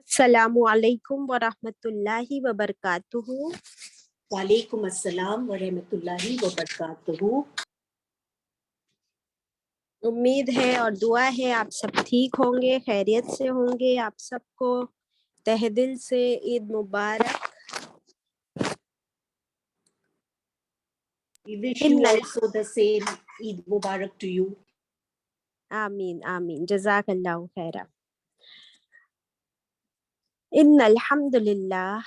السلام علیکم ورحمۃ اللہ وبرکاتہ۔ وعلیکم السلام ورحمۃ اللہ وبرکاتہ۔ امید ہے اور دعا ہے آپ سب ٹھیک ہوں گے، خیریت سے ہوں گے۔ آپ سب کو تہ دل سے عید مبارک۔ We wish you also the same. Eid Mubarak to you. آمین آمین، جزاک اللہ خیرا۔ ان الحمد للہ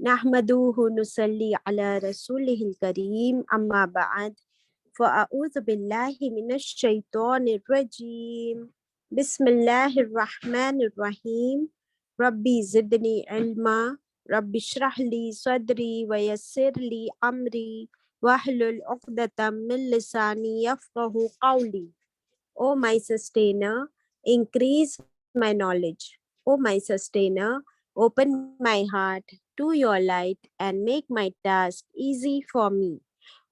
نحمدہ نصلی علی رسولہ الکریم، اما بعد فاعوذ باللہ من الشیطان الرجیم، بسم اللہ الرحمن الرحیم۔ ربی زدنی علما، رب اشرح لی صدری ویسر لی امری واحلل عقدۃ من لسانی یفقہوا قولی۔ O my sustainer, increase my knowledge. O my sustainer, open my heart to your light and make my task easy for me.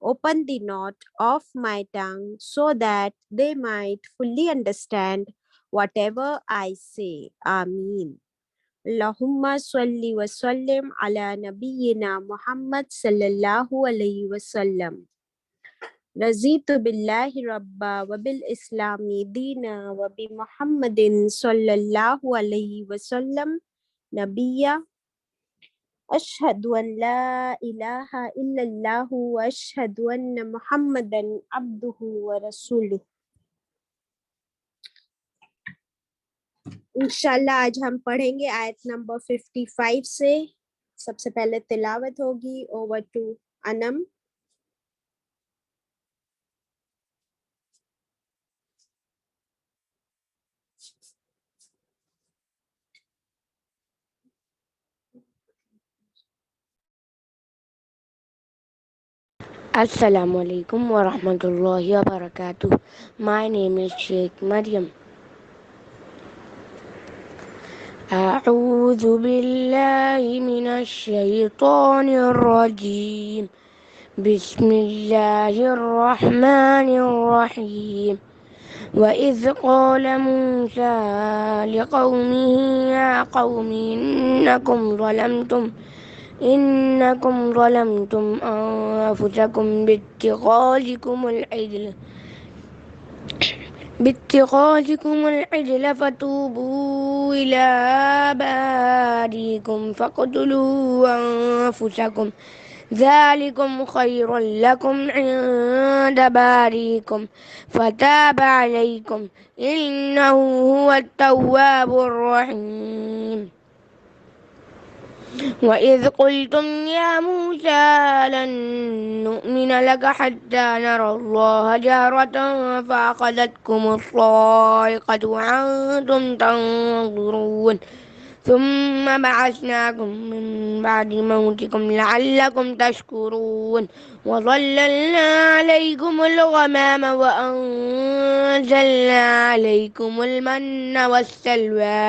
Open the knot of my tongue so that they might fully understand whatever I say. Ameen. Allahumma salli wa sallim ala nabiyyina Muhammad sallallahu alayhi wa sallam. رضیت باللہ ربا وبالاسلام دینا وبمحمد صلی اللہ علیہ وسلم نبیا۔ اشہد ان لا الہ الا اللہ واشہد ان محمدا عبدہ ورسولہ۔ انشاءاللہ آج ہم پڑھیں گے آیت نمبر 55 سے۔ سب سے پہلے تلاوت ہوگی۔ Over to Anum. Assalamu alaikum wa rahmatullahi wa barakatuh. My name is Sheikh Maryam. أعوذ بالله من الشيطان الرجيم. بسم الله الرحمن الرحيم. وإذ قال موسى لقومه يا قوم إنكم ظلمتم أنفسكم باتخاذكم العجل فتوبوا إلى بارئكم فاقتلوا أنفسكم ذلكم خير لكم عند بارئكم فتاب عليكم إنه هو التواب الرحيم. وإذ قلتم يا موسى لن نؤمن لك حتى نرى الله جهرة فأخذتكم الصاعقة وأنتم تنظرون ثم بعثناكم من بعد موتكم لعلكم تشكرون وظللنا عليكم الغمام وأنزلنا عليكم المن والسلوى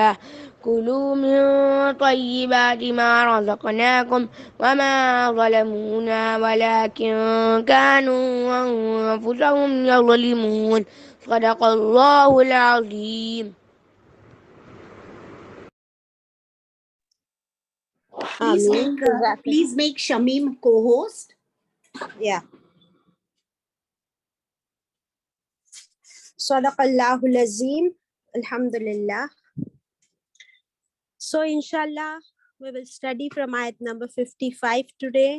كلوا من طيبات ما رزقناكم وما ظلمونا ولكن كانوا أنفسهم يظلمون. صدق الله العظيم. Please make Shamim co-host. Yeah. صدق اللہ العظیم. Alhamdulillah. So inshallah we will study from ayat number 55 today.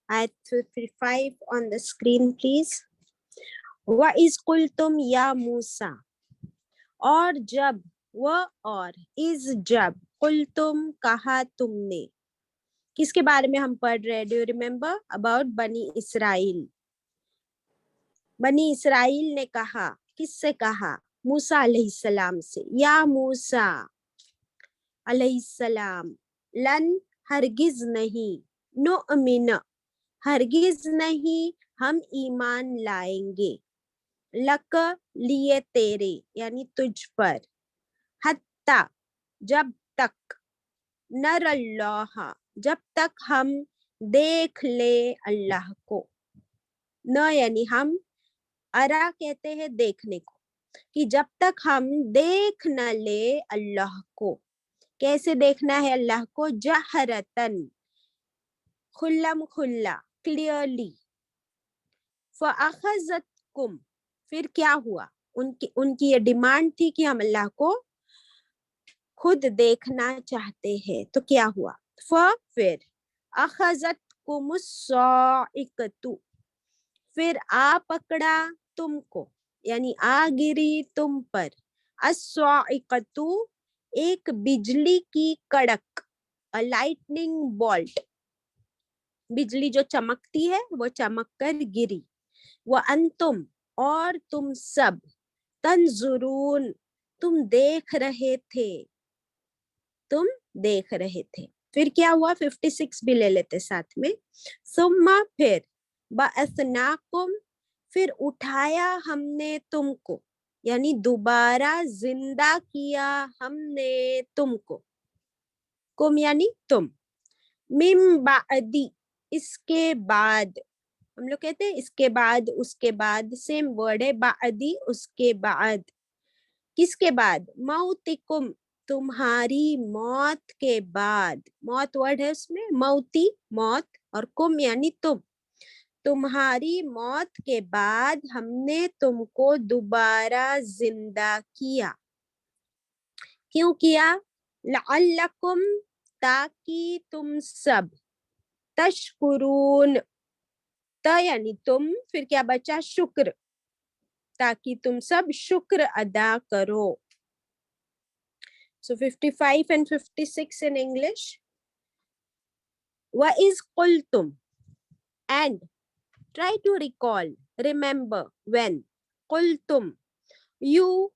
Ayat 55 on the screen please. وَإِذْ قُلْتُمْ يَا مُوسَى، اور جب، اور از جب، قلتم کہا تم نے۔ کس کے بارے میں ہم پڑھ رہے ہیں؟ Do you remember? اباؤٹ بنی اسرائیل۔ بنی اسرائیل نے کہا، کس سے کہا؟ موسیٰ علیہ السلام سے۔ یا موسیٰ علیہ السلام، لن ہرگز نہیں، نؤمن ہرگز نہیں، ہم ایمان لائیں گے، لک لیے تیرے یعنی تجھ پر، حتی جب تک، نر اللہ جب تک ہم دیکھ لے اللہ کو، نہ یعنی ہم، ارا کہتے ہیں دیکھنے کو، کہ جب تک ہم دیکھ نہ لے اللہ کو، कैसे देखना है अल्लाह को, जहरतन, खुल्लम खुल्ला, क्लियरली। फअखज़तकुम, फिर क्या हुआ, उनकी ये डिमांड थी कि हम अल्लाह को खुद देखना चाहते हैं, तो क्या हुआ, फिर अखज़तकुमुस्साइक़तु, फिर आ पकड़ा तुमको, यानी आ गिरी तुम पर, अस्साइक़तु, एक बिजली की कड़क, अ लाइटनिंग बोल्ट, बिजली जो चमकती है वो चमक कर गिरी, व अंतुम, और तुम सब, तंजुरून, तुम देख रहे थे, तुम देख रहे थे। फिर क्या हुआ, 56 भी ले लेते साथ में, सुम्मा, फिर, बअसनाकुम, फिर उठाया हमने तुमको, यानी दोबारा जिंदा किया हमने तुमको, कुम यानी तुम, मिम बादी, इसके बाद, हम लोग कहते हैं इसके बाद, उसके बाद, सेम वर्ड है, बादी, उसके बाद, किसके बाद, मौतिकुम, तुम्हारी मौत के बाद, मौत वर्ड है उसमें, मौती मौत, और कुम यानी तुम, तुम्हारी मौत के बाद हमने तुमको दोबारा जिंदा किया। क्यों किया, लअल्लकुम, ताकि तुम सब, तशकुरून, त यानी तुम, फिर क्या बचा, शुक्र, ताकि तुम सब शुक्र अदा करो। So 55 and 56 in English. Wa iz qultum, and try to recall, remember when, qultum, you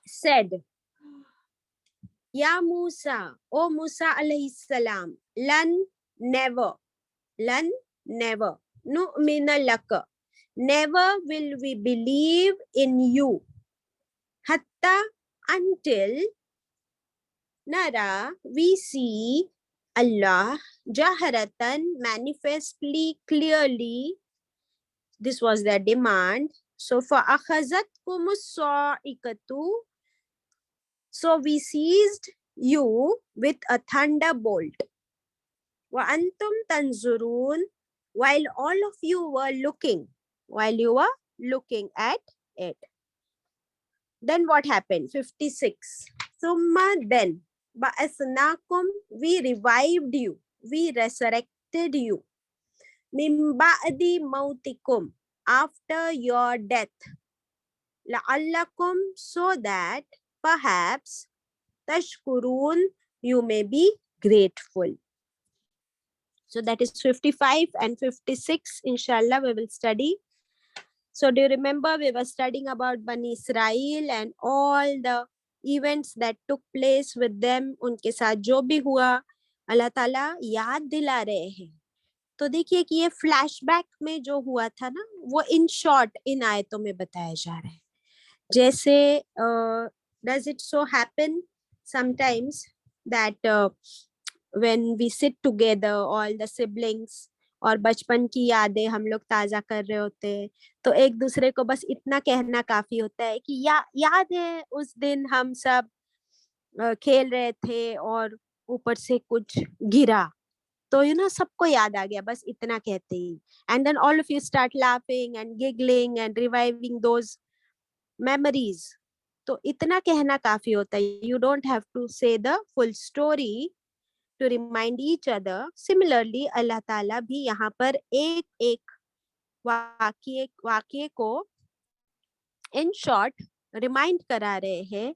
said, Ya Musa, O Musa alayhi salam, lan, never, nu'mina laka, never will we believe in you, hatta, until, nara, we see, Allah, jaharatan, manifestly, clearly, this was their demand. So فَأَخَذَتْكُمُ الصَّاعِقَةُ, so we seized you with a thunderbolt. وَأَنْتُمْ تَنْظُرُونَ, while all of you were looking, at it. Then what happened? 56. Summa, then, ba'asnakum, we revived you, we resurrected you, min ba'di mautikum, after your death, la'allakum, so that perhaps, tashkurun, you may be grateful. So that is 55 and 56. Inshallah, we will study. So do you remember we were studying about Bani Israel and all the events that took place with them, उनके साथ जो भी हुआ अल्लाह ताला याद दिला रहे हैं। तो देखिए कि ये फ्लैशबैक में जो हुआ था ना, वो इन शॉर्ट इन आयतों में बताया जा रहा है। जैसे does it so happen sometimes that when we sit together, all the siblings, और बचपन की यादें हम लोग ताजा कर रहे होते हैं, तो एक दूसरे को बस इतना कहना काफी होता है कि याद है उस दिन हम सब खेल रहे थे और ऊपर से कुछ गिरा, तो सबको याद आ गया बस इतना कहते ही, and then all of you start laughing and giggling and reviving those memories. तो इतना कहना काफी होता है, you don't have to say the full story to remind each other. Similarly, Allah Ta'ala भी यहाँ पर एक एक वाक्य को in short remind करा रहे हैं,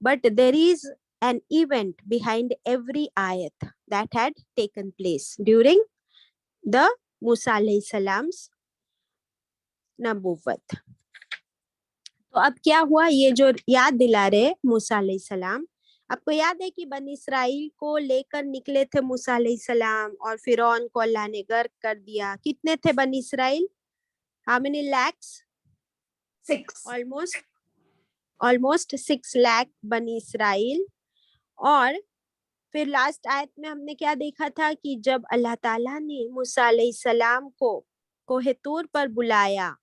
but there is an event behind every ayat that had taken place during the Musa alayhi salam's नबूवत. तो अब क्या हुआ, ये जो याद दिला रहे मूसा अलैहि सलाम, आपको याद है कि बनी इसराइल को लेकर निकले थे मूसा अलैहि सलाम और फिरौन को अल्लाह ने गर्क कर दिया। कितने थे बनी Israel? How many lakhs? 6. Almost 6 lakh बनी इसराइल। और फिर लास्ट आयत में हमने क्या देखा था कि जब अल्लाह ताला ने मूसा अलैहि सलाम को कोहे तूर पर बुलाया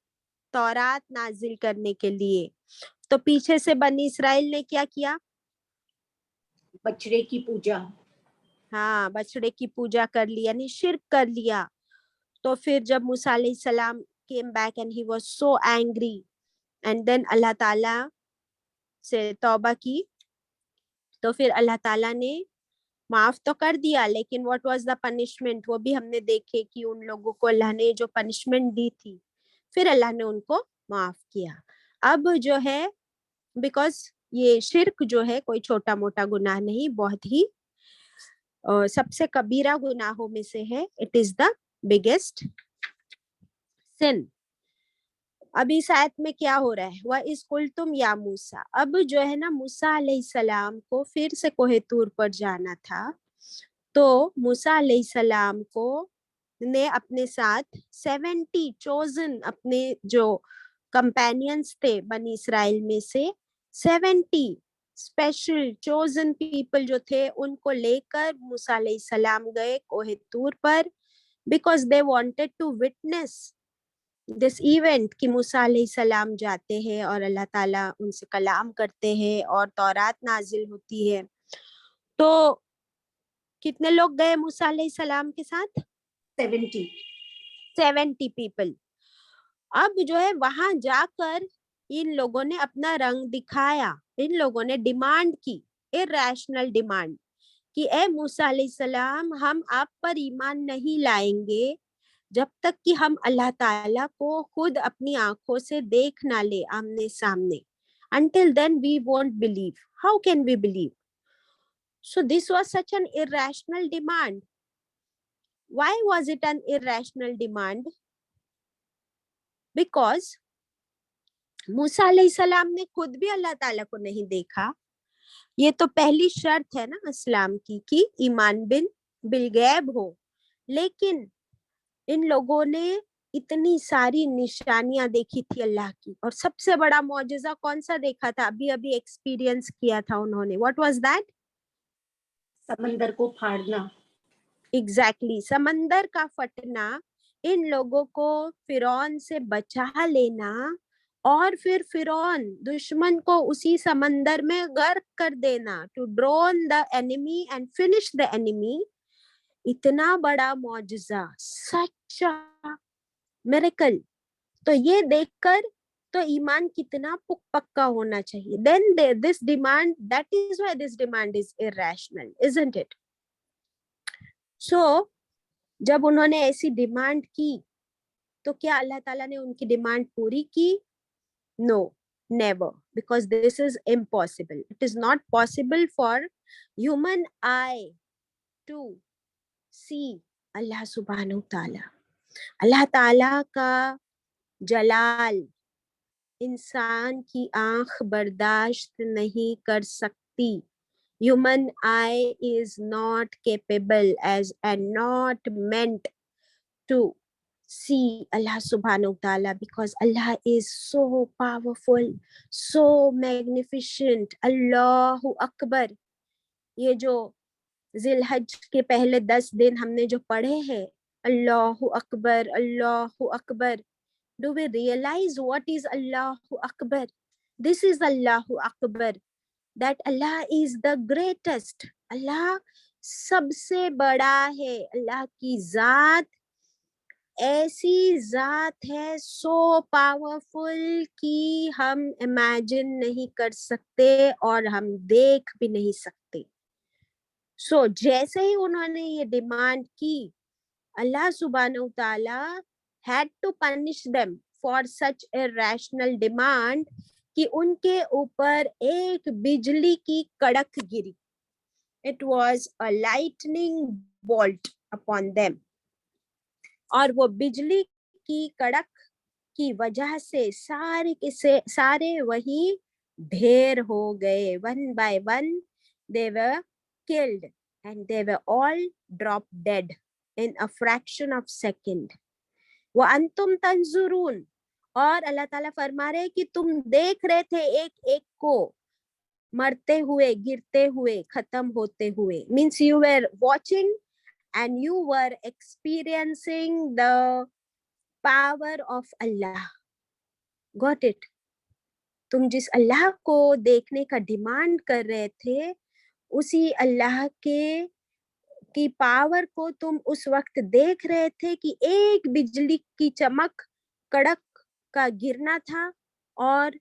तौरात नाजिल करने के लिए, तो पीछे से बनी इसराइल ने क्या किया? बछड़े की पूजा. हाँ, बछड़े की पूजा कर ली, यानी शिर्क कर लिया. तो फिर जब मूसा अलैहिस्सलाम came back and he was so angry, and then अल्लाह ताला से तौबा की, तो फिर अल्लाह ताला ने माफ तो कर दिया, लेकिन व्हाट वाज द पनिशमेंट, वो भी हमने देखे कि उन लोगों को अल्लाह ने जो पनिशमेंट दी थी, फिर अल्लाह ने उनको माफ किया. अब जो है, बिकॉज ये शिर्क जो है कोई छोटा मोटा गुनाह नहीं, बहुत ही सबसे कबीरा गुनाहों में से है. It is the biggest sin. अभी इस आयत में क्या हो रहा है, वह इस कुल तुम या मूसा, अब जो है ना मूसा अलैहिस्सलाम को फिर से कोहे तूर पर जाना था. तो मूसा अलैहिस्सलाम को ने अपने साथ 70 चोजन, अपने जो कंपेनियंस थे बनी इसराइल में से 70 स्पेशल चोजन पीपल जो थे, उनको लेकर मूसा अलैहिस्सलाम गए कोहे तूर पर, because they wanted to witness this event कि मूसा अलैहिस्सलाम जाते हैं और अल्लाह ताला उनसे कलाम करते हैं और तौरात नाजिल होती है. तो कितने लोग गए मूसा अलैहिस्सलाम के साथ? 70 पीपल. अब जो है वहां जाकर इन लोगों ने अपना रंग दिखाया. इन लोगों ने डिमांड की, इरैशनल डिमांड, कि ए मूसा अलैहिस्सलाम, हम आप पर ईमान नहीं लाएंगे जब तक कि हम अल्लाह ताला को खुद अपनी आंखों से देख ना ले आमने सामने. Until then we won't believe. How can we believe? So this was such an irrational demand. Why was it an irrational demand? Because मूसा अलैहिस्सलाम ने खुद भी अल्लाह ताला को नहीं देखा. ये तो पहली शर्त है ना इस्लाम की कि ईमान बिलगैब हो. लेकिन इन लोगों ने इतनी सारी निशानियां देखी थी अल्लाह की, और सबसे बड़ा मौजज़ा कौन सा देखा था? अभी अभी एक्सपीरियंस किया था उन्होंने. What was that? समंदर को फाड़ना. एग्जैक्टली, समंदर का फटना, इन लोगों को फिरौन से बचा लेना, और फिर फिरौन दुश्मन को उसी समंदर में गर्क कर देना, to drown the enemy and finish the enemy. इतना बड़ा मौजज़ा, सच मिरेकल. तो ये देखकर तो ईमान कितना पक्का होना चाहिए. Then this demand, that is why this demand is irrational, isn't it? So जब उन्होंने ऐसी डिमांड की, तो क्या अल्लाह ताला ने उनकी डिमांड पूरी की? No, never, because this is impossible. It is not possible for human eye to see Allah subhanahu ta'ala. अल्लाह ताला का जलाल इंसान की आंख बर्दाश्त नहीं कर सकती. Human eye is not capable as and not meant to see Allah subhanahu wa ta'ala, because Allah is so powerful, so magnificent. Allahu Akbar. ये जो जिलहज के पहले 10 दिन हमने जो पढ़े हैं, अल्लाहु अकबर, अल्लाहु Akbar. Do we realize what is Allahu Akbar? This is Allahu Akbar, that Allah is the greatest. Allah सबसे बड़ा है. अल्लाह की जात ऐसी जात है, सो पावरफुल, कि हम इमेजिन नहीं कर सकते और हम देख भी नहीं सकते. सो जैसे ही उन्होंने ये डिमांड की, अल्लाह सुब्हानहू ताला had to punish them for such irrational demand, कि उनके ऊपर एक बिजली की कड़क गिरी. It was a lightning bolt upon them. और वो बिजली की कड़क की वजह से सारे के सारे वही ढेर हो गए. One by one they were killed and they were all dropped dead in a fraction of second. वो अंतुम तंजुरून, और अल्लाह ताला फरमा रहे कि तुम देख रहे थे एक एक को मरते हुए, गिरते हुए, खत्म होते हुए. Means you were watching and you were experiencing the power of Allah. Got it? तुम जिस अल्लाह को देखने का डिमांड कर रहे थे, उसी अल्लाह के की पावर को तुम उस वक्त देख रहे थे कि एक बिजली की चमक कड़क का गिरना था और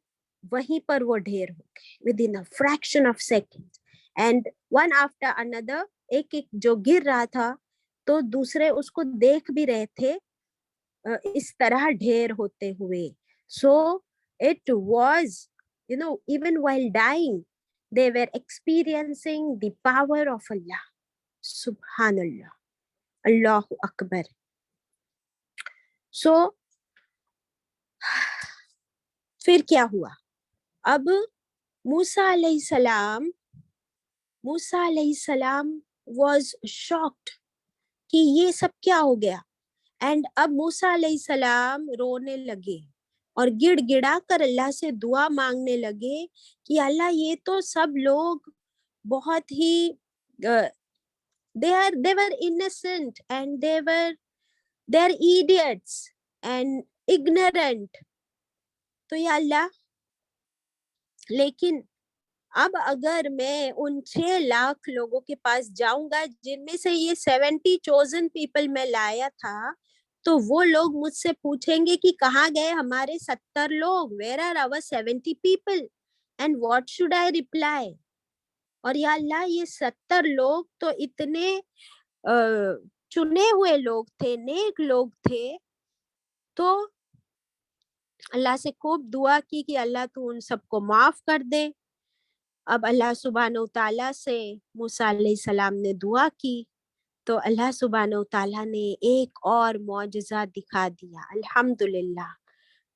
वहीं पर वो ढेर हो गए with in a fraction of second, and one after another, एक एक जो गिर रहा था तो दूसरे उसको देख भी रहे थे इस तरह ढेर होते हुए. So it was, even while dying, they were experiencing the power of Allah. Subhanallah. Allahu Akbar. So फिर क्या हुआ? अब मूसा अलैहि सलाम was shocked कि ये सब क्या हो गया. एंड अब मूसा अलैहिस्सलाम रोने लगे और गिड़गिड़ा कर अल्लाह से दुआ मांगने लगे कि अल्लाह ये तो सब लोग बहुत ही they were innocent and they're idiots and ignorant. तो या अल्लाह, लेकिन अब अगर मैं उन 6 लाख लोगों के पास जाऊंगा जिनमें से ये 70 chosen people मैं लाया था, तो वो लोग मुझसे पूछेंगे कि कहाँ गए हमारे 70 लोग, where are our 70 people, and what should I reply? और या अल्लाह, ये 70 लोग तो इतने चुने हुए लोग थे, नेक लोग थे. तो अल्लाह से खूब दुआ की कि अल्लाह तू उन सबको माफ कर दे. अब अल्लाह सुब्हानहू तआला से मूसा अलैहिस्सलाम ने दुआ की तो अल्लाह सुब्हानहू तआला ने एक और मौजज़ा दिखा दिया. अल्हम्दुलिल्लाह,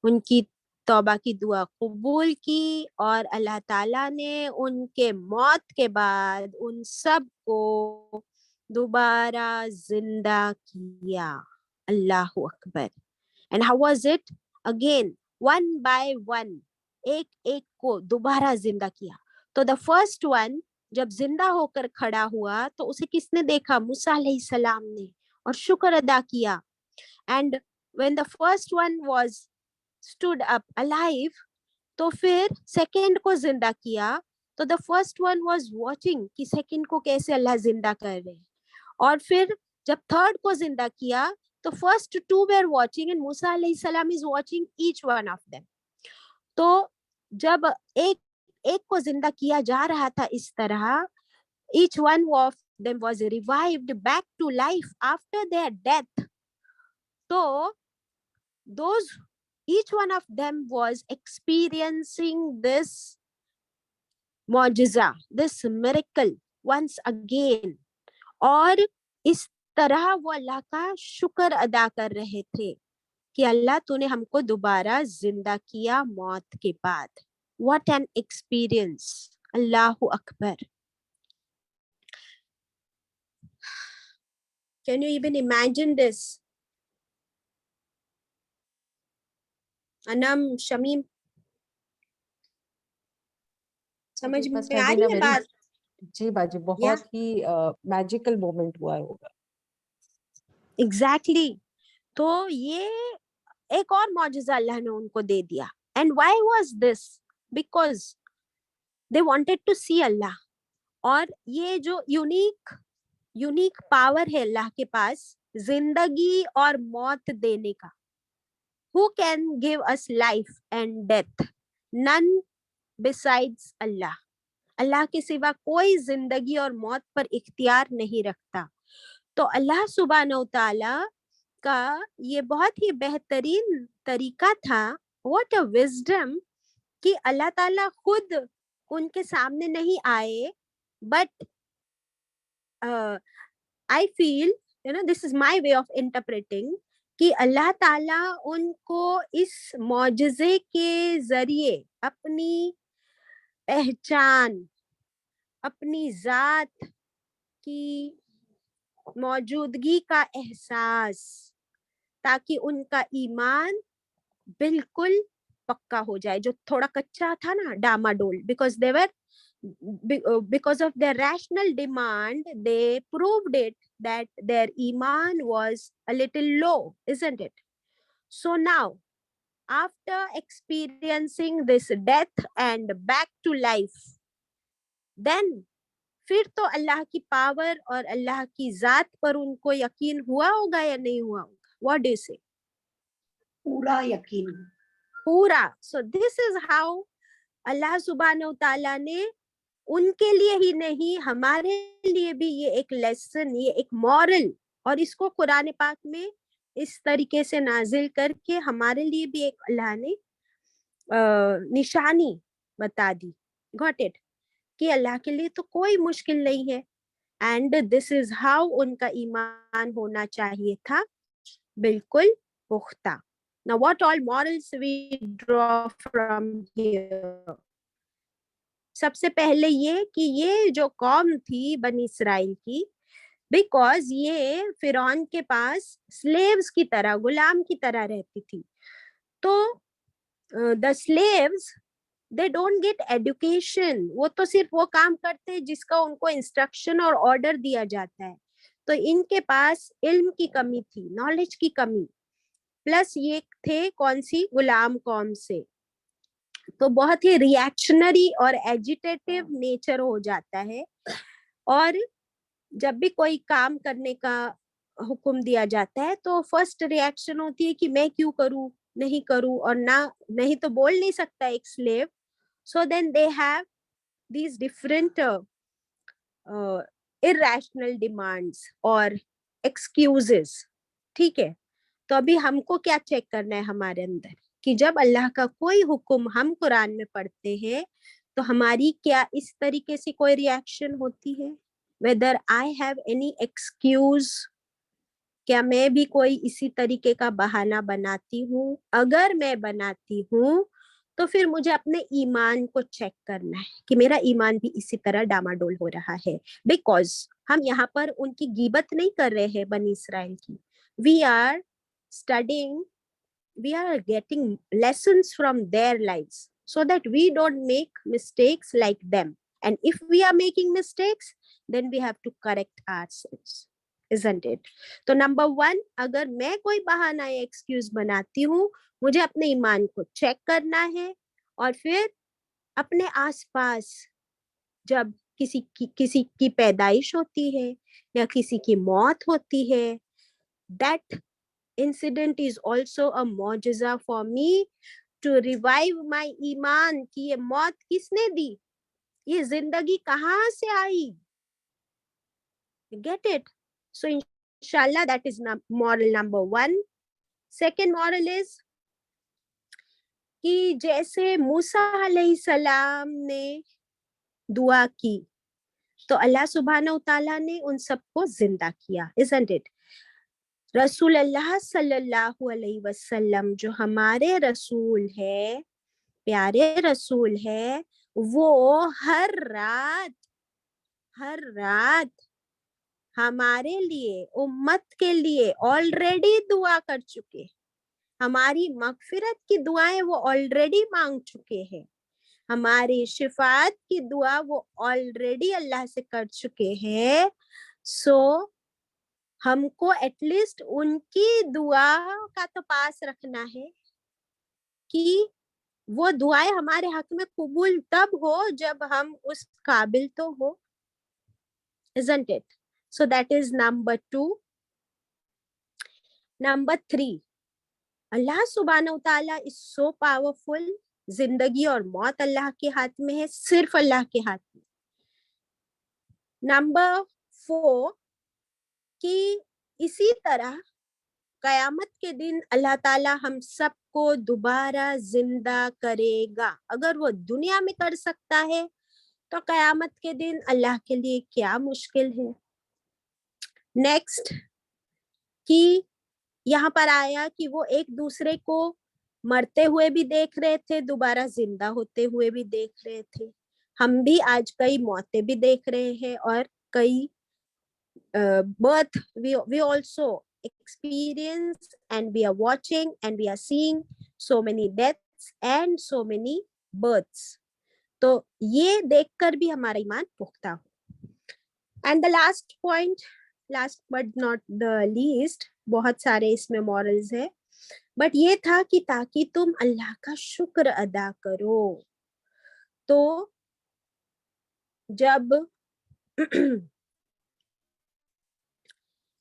उनकी तौबा की दुआ कबूल की और अल्लाह ताला ने उनके मौत के बाद उन सब को दोबारा जिंदा किया. अल्लाहु Akbar. And how was it? Again one by one, एक एक को दोबारा जिंदा किया. तो द फर्स्ट वन जब जिंदा होकर खड़ा हुआ तो उसे किसने देखा? मूसा अलैहिस्सलाम ने, और शुक्र अदा किया. And when the first one was stood up alive, तो फिर सेकंड को जिंदा किया. तो the first one was watching कि सेकंड को कैसे अल्लाह जिंदा कर रहे हैं. और फिर जब थर्ड को जिंदा किया तो first two were watching and Musa अलैहिस्सलाम is watching each one of them. तो जब एक एक को जिंदा किया जा रहा था इस तरह, each one of them was revived back to life after their death. So those, each one of them was experiencing this mu'jiza, this miracle once again. और इस तरह वो अल्लाह का शुक्र अदा कर रहे थे कि अल्लाह तूने हमको दोबारा जिंदा किया मौत के बाद. What an experience. Allahu Akbar. Can you even imagine this? Anam, Shamim, समझ में आ रही है बात? जी बाजी, बहुत ही मैजिकल मोमेंट हुआ होगा. Exactly. तो ये एक और मौजज़ा अल्लाह ने उनको दे दिया. And why was this? Because they wanted to see Allah. और ये जो यूनिक पावर है अल्लाह के पास जिंदगी और मौत देने का. Who can give us life and death? None besides Allah. अल्लाह के सिवा कोई जिंदगी और मौत पर इख्तियार नहीं रखता. तो अल्लाह सुब्हानहू तआला का ये बहुत ही बेहतरीन तरीका था. What a wisdom कि अल्लाह ताला खुद उनके सामने नहीं आए, but I feel, this is my way of interpreting कि अल्लाह ताला उनको इस मौजज़े के जरिए अपनी पहचान, अपनी जात की मौजूदगी का एहसास, ताकि उनका ईमान बिल्कुल पक्का हो जाए, जो थोड़ा कच्चा था ना, डामाडोल. Because of their rational demand, they proved it that their iman was a little low, isn't it? So now, after experiencing this death and back to life, then फिर तो अल्लाह की पावर और अल्लाह की जात पर उनको यकीन हुआ होगा या नहीं हुआ होगा? व्हाट डू यू से? पूरा यकीन। पूरा. सो दिस इज हाउ अल्लाह सुब्हानहू ताला ने उनके लिए ही नहीं हमारे लिए भी ये एक लेसन, ये एक मॉरल, और इसको कुरान पाक में इस तरीके से नाजिल करके हमारे लिए भी एक अल्लाह ने निशानी बता दी. Got it? कि अल्लाह के लिए तो कोई मुश्किल नहीं है. एंड दिस इज हाउ उनका ईमान होना चाहिए था, बिल्कुल पुख्ता. Now what all morals we draw from here? सबसे पहले ये कि ये जो कौम थी बनी इसराइल की, बिकॉज ये फिरौन के पास स्लेव्स की तरह, गुलाम की तरह रहती थी, तो the slaves they don't get education. वो तो सिर्फ वो काम करते हैं जिसका उनको इंस्ट्रक्शन और ऑर्डर दिया जाता है. तो इनके पास इल्म की कमी थी, नॉलेज की कमी, प्लस ये थे कौन सी? गुलाम कौम से. तो बहुत ही रिएक्शनरी और एजिटेटिव नेचर हो जाता है. और जब भी कोई काम करने का हुक्म दिया जाता है तो फर्स्ट रिएक्शन होती है कि मैं क्यों करूं, नहीं करूं, और ना नहीं तो बोल नहीं सकता एक slave. So then they have these different irrational demands और excuses. ठीक है? तो अभी हमको क्या चेक करना है हमारे अंदर कि जब अल्लाह का कोई हुक्म हम कुरान में पढ़ते हैं तो हमारी क्या इस तरीके से कोई रिएक्शन होती है? Whether I have any excuse, क्या मैं भी कोई इसी तरीके का बहाना बनाती हूँ? अगर मैं बनाती हूँ तो फिर मुझे अपने ईमान को चेक करना है कि मेरा ईमान भी इसी तरह डामाडोल हो रहा है. बिकॉज हम यहाँ पर उनकी गीबत नहीं कर रहे हैं बनी इसराइल की. We are studying, we are getting lessons from their lives so that we don't make mistakes like them. And if we are making mistakes, then we have to correct ourselves, isn't it? तो number 1, अगर मैं कोई बहाना या excuse बनाती हूँ, मुझे अपने ईमान को चेक करना है. और फिर अपने आसपास जब किसी की पैदाइश होती है या किसी की मौत होती है, that incident is also a मौजज़ा for me to revive my ईमान. कि ये मौत किसने दी, ये जिंदगी कहाँ से आई? Get it? So inshallah that is moral number 1. Second moral is कि जैसे मूसा अलैहिस्सलाम ने दुआ की तो अल्लाह सुब्हानहू ताला ने उन सबको जिंदा किया, isn't it? रसूल अल्लाह सल्लल्लाहु अलैहि वसल्लम जो हमारे रसूल है, प्यारे रसूल है, वो हर रात हमारे लिए, उम्मत के लिए ऑलरेडी दुआ कर चुके. हमारी मगफिरत की दुआएं वो ऑलरेडी मांग चुके हैं. हमारी शिफात की दुआ वो ऑलरेडी अल्लाह से कर चुके हैं. सो हमको एटलीस्ट उनकी दुआ का तो पास रखना है कि वो दुआएं हमारे हक में कबूल तब हो जब हम उस काबिल तो हो, isn't it? So that is number 2. Number 3, अल्लाह सुब्हानहू ताला is so powerful. जिंदगी और मौत अल्लाह के हाथ में है, सिर्फ अल्लाह के हाथ में. नंबर 4, कि इसी तरह कयामत के दिन अल्लाह ताला हम सबको दोबारा जिंदा करेगा. अगर वो दुनिया में कर सकता है तो कयामत के दिन अल्लाह के लिए क्या मुश्किल है. नेक्स्ट, कि यहाँ पर आया कि वो एक दूसरे को मरते हुए भी देख रहे थे, दोबारा जिंदा होते हुए भी देख रहे थे. हम भी आज कई मौतें भी देख रहे हैं और कई birth we also experience, and we are watching and we are seeing so many deaths and so many births. तो ये देखकर भी हमारा ईमान पुख्ता हो. And the last point, last but not the least, बहुत सारे इसमें मॉरल्स है, बट ये था कि ताकि तुम अल्लाह का शुक्र अदा करो. तो जब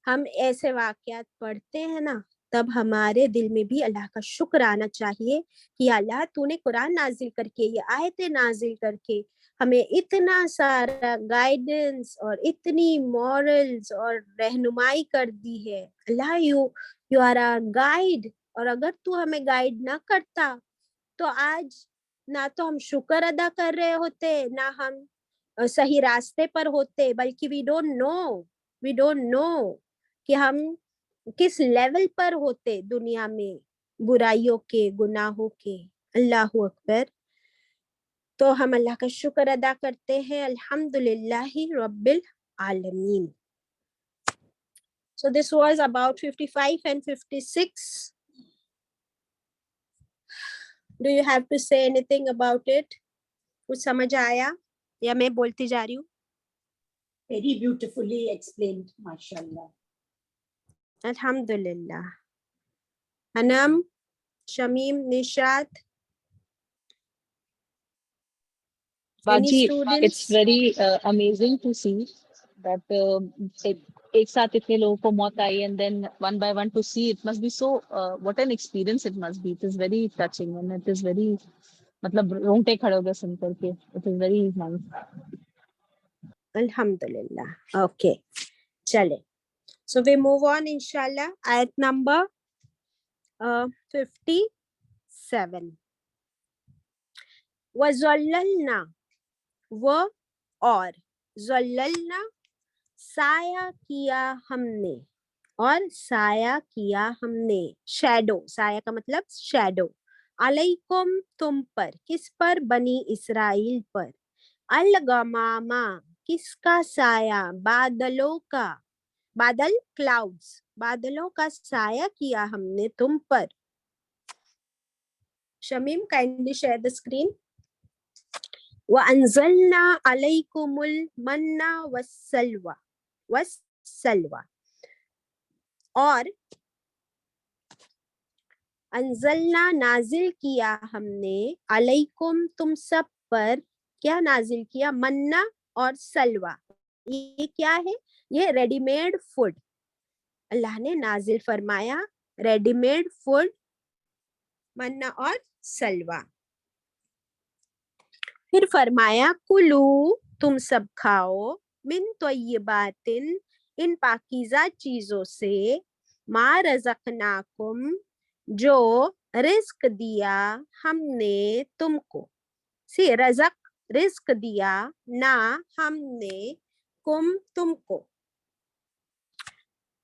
हम ऐसे वाकयात पढ़ते हैं ना, तब हमारे दिल में भी अल्लाह का शुक्र आना चाहिए कि अल्लाह तूने कुरान नाजिल करके, ये आयतें नाजिल करके हमें इतना सारा गाइडेंस और इतनी मॉरल्स और रहनुमाई कर दी है। अल्लाह यू आर आवर गाइड, और अगर तू हमें गाइड ना करता तो आज ना तो हम शुक्र अदा कर रहे होते, ना हम सही रास्ते पर होते, बल्कि वी डोंट नो कि हम किस लेवल पर होते दुनिया में बुराइयों के, गुनाहों के। अल्लाह अकबर। तो हम अल्लाह का शुक्र अदा करते हैं, अल्हम्दुलिल्लाहि रब्बिल आलमीन। So this was about 55 and 56. Do you have to say anything about it? कुछ समझ आया या मैं बोलती जा रही हूँ? Very beautifully explained, mashallah. Alhamdulillah. Anam, Shamim, Nishat. Any Baji, students? it's very amazing to see that एक साथ इतने लोगों को मौत आई, and then one by one to see, it must be so what an experience it must be. It is very touching and it is very, मतलब रोंगटे खड़े हो गए सुन करके. It is very nice. Alhamdulillah. Okay. Chale. So we move on, inshallah. Ayat number 57. وَظَلَّلْنَا, वो और ज़ल्ललना साया किया हमने, और साया किया हमने, शैडो, साया का मतलब शैडो, अलैकुम तुम पर, किस पर? बनी इसराइल पर, अल-गमामा किसका साया? बादलों का, बादल क्लाउड्स, बादलों का साया किया हमने तुम पर। Shamim, kindly share the screen. وَأَنزَلْنَا عَلَيْكُمُ الْمَنَّ وَالسَّلْوَى, और अंजलना नाजिल किया हमने, अलैकुम तुम सब पर, क्या नाजिल किया? मन्ना और सलवा। ये क्या है? ये रेडीमेड फूड अल्लाह ने नाजिल फरमाया, रेडीमेड फूड, मन्ना और सलवा। फिर फरमाया कुलू, तुम सब खाओ, मिन तय्यिबातिन, इन पाकीज़ा चीजों से, मा रज़क़नाकुम, जो रिस्क दिया हमने तुमको। सी रज़क, रिस्क दिया, ना हमने, कुम तुमको,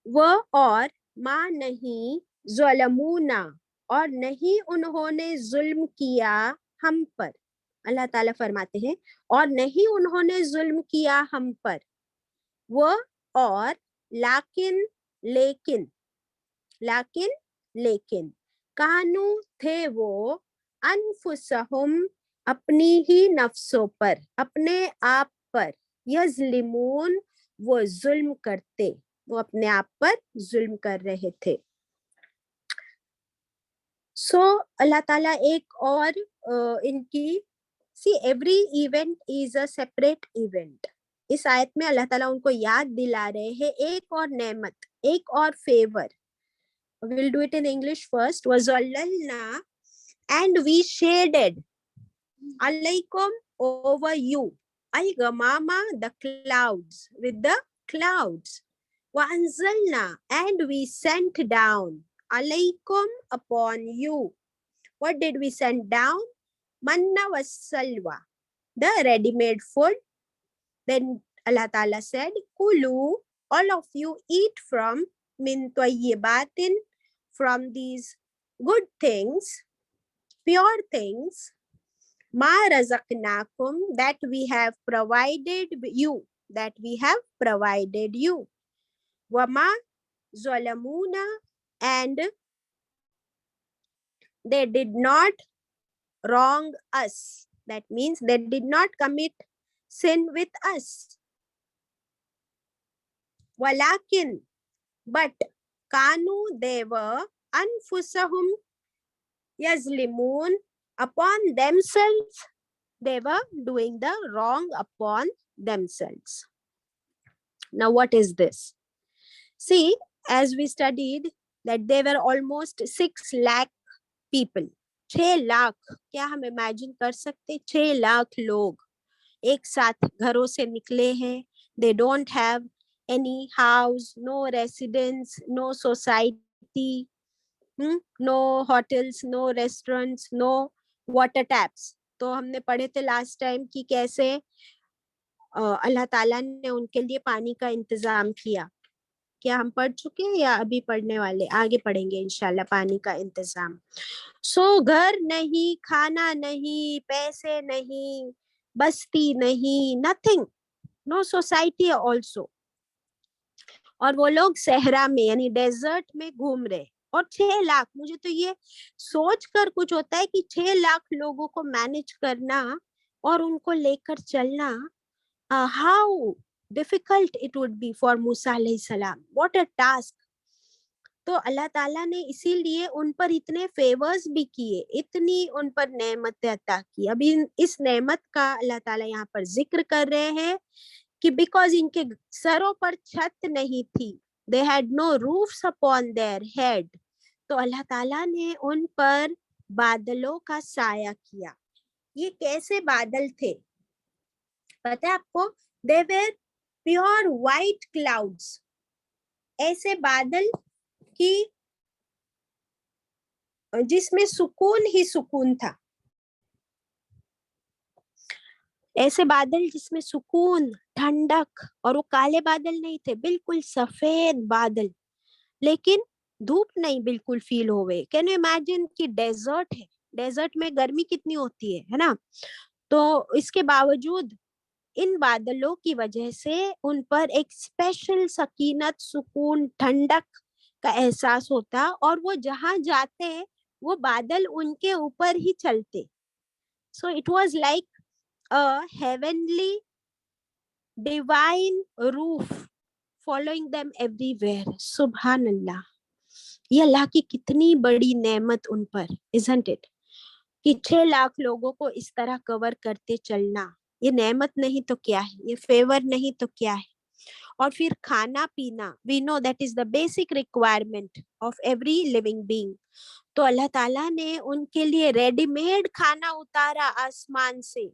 वो और, मा नहीं, ज़लमूना, और नहीं उन्होंने जुल्म किया हम पर। अल्लाह ताला फरमाते हैं और नहीं उन्होंने जुल्म किया हम पर, वो और, लाकिन लेकिन, लाकिन लेकिन, कानू थे वो, अनफुसहुम अपनी ही नफ्सों पर, अपने आप पर, यज़लिमून वो जुल्म करते, वो अपने आप पर जुल्म कर रहे थे। सो अल्लाह ताला एक और इनकी, see every event is a separate event. इस आयत में अल्लाह ताला उनको याद दिला रहे हैं एक और नेमत, एक और favour. We'll do it in English first. وَظَلَّلْنَا, and we shaded, alaykum, over you, al-ghamama, the clouds, with the clouds, وَأَنزَلْنَا, and we sent down, alaykum, upon you. What did we send down? Manna was salwa, the ready-made food. Then Allah Ta'ala said, Kulu, all of you eat from, min tayyibatin, from these good things, pure things, ma razaqnakum, that we have provided you, that we have provided you. Wama zalamuna, and they did not wrong us. That means they did not commit sin with us. Walakin, but, kanu, they were, anfusahum yazlimun, upon themselves, they were doing the wrong upon themselves. Now what is this? See, as we studied that there were almost 6 lakh people. 6 lakh, क्या हम imagine कर सकते? 6 लाख लोग एक साथ घरों से निकले हैं. They don't have any house, no residence, no society, no hotels, no restaurants, no water taps. तो हमने पढ़े थे लास्ट टाइम कि कैसे अल्लाह ताला ने उनके लिए पानी का इंतजाम किया. क्या हम पढ़ चुके हैं या अभी पढ़ने वाले? आगे पढ़ेंगे इंशाल्लाह पानी का इंतजाम. सो घर नहीं, खाना नहीं, पैसे नहीं, बस्ती नहीं, नथिंग, नो सोसाइटी ऑल्सो. और वो लोग सहरा में यानी डेजर्ट में घूम रहे. और 6 लाख, मुझे तो ये सोच कर कुछ होता है कि 6 लाख लोगों को मैनेज करना और उनको लेकर चलना, how difficult it would be for Musa अलैहिस्सलाम. What a task. तो अल्लाह ताला ने इसीलिए उन पर इतने फेवर्स भी किए, इतनी उन पर नेमतें अता की. अभी इस नेमत का अल्लाह ताला यहाँ पर जिक्र कर रहे हैं कि बिकॉज इनके सरों पर छत नहीं थी, they had no roofs upon their head, तो अल्लाह ताला ने उन पर बादलों का साया किया. ये कैसे बादल थे पता है आपको? they were pure white clouds. ऐसे बादल कि जिसमें सुकून ही सुकून था. ऐसे बादल जिसमें सुकून, ठंडक, और वो काले बादल नहीं थे, बिल्कुल सफेद बादल, लेकिन धूप नहीं बिल्कुल फील होवे. कैन यू इमेजिन कि डेजर्ट है, डेजर्ट में गर्मी कितनी होती है ना? तो इसके बावजूद इन बादलों की वजह से उन पर एक स्पेशल सकीनत, सुकून, ठंडक का एहसास होता, और वो जहां जाते वो बादल उनके ऊपर ही चलते. So it was like a heavenly divine roof following them everywhere. Subhanallah. ये अल्लाह की कितनी बड़ी नेमत उन पर, isn't it? कि 6 लाख लोगों को इस तरह कवर करते चलना, ये नेमत नहीं तो क्या है, ये फेवर नहीं तो क्या है. और फिर खाना पीना, we know that is the basic requirement of every living being. तो अल्लाह ताला ने उनके लिए रेडीमेड खाना उतारा आसमान से.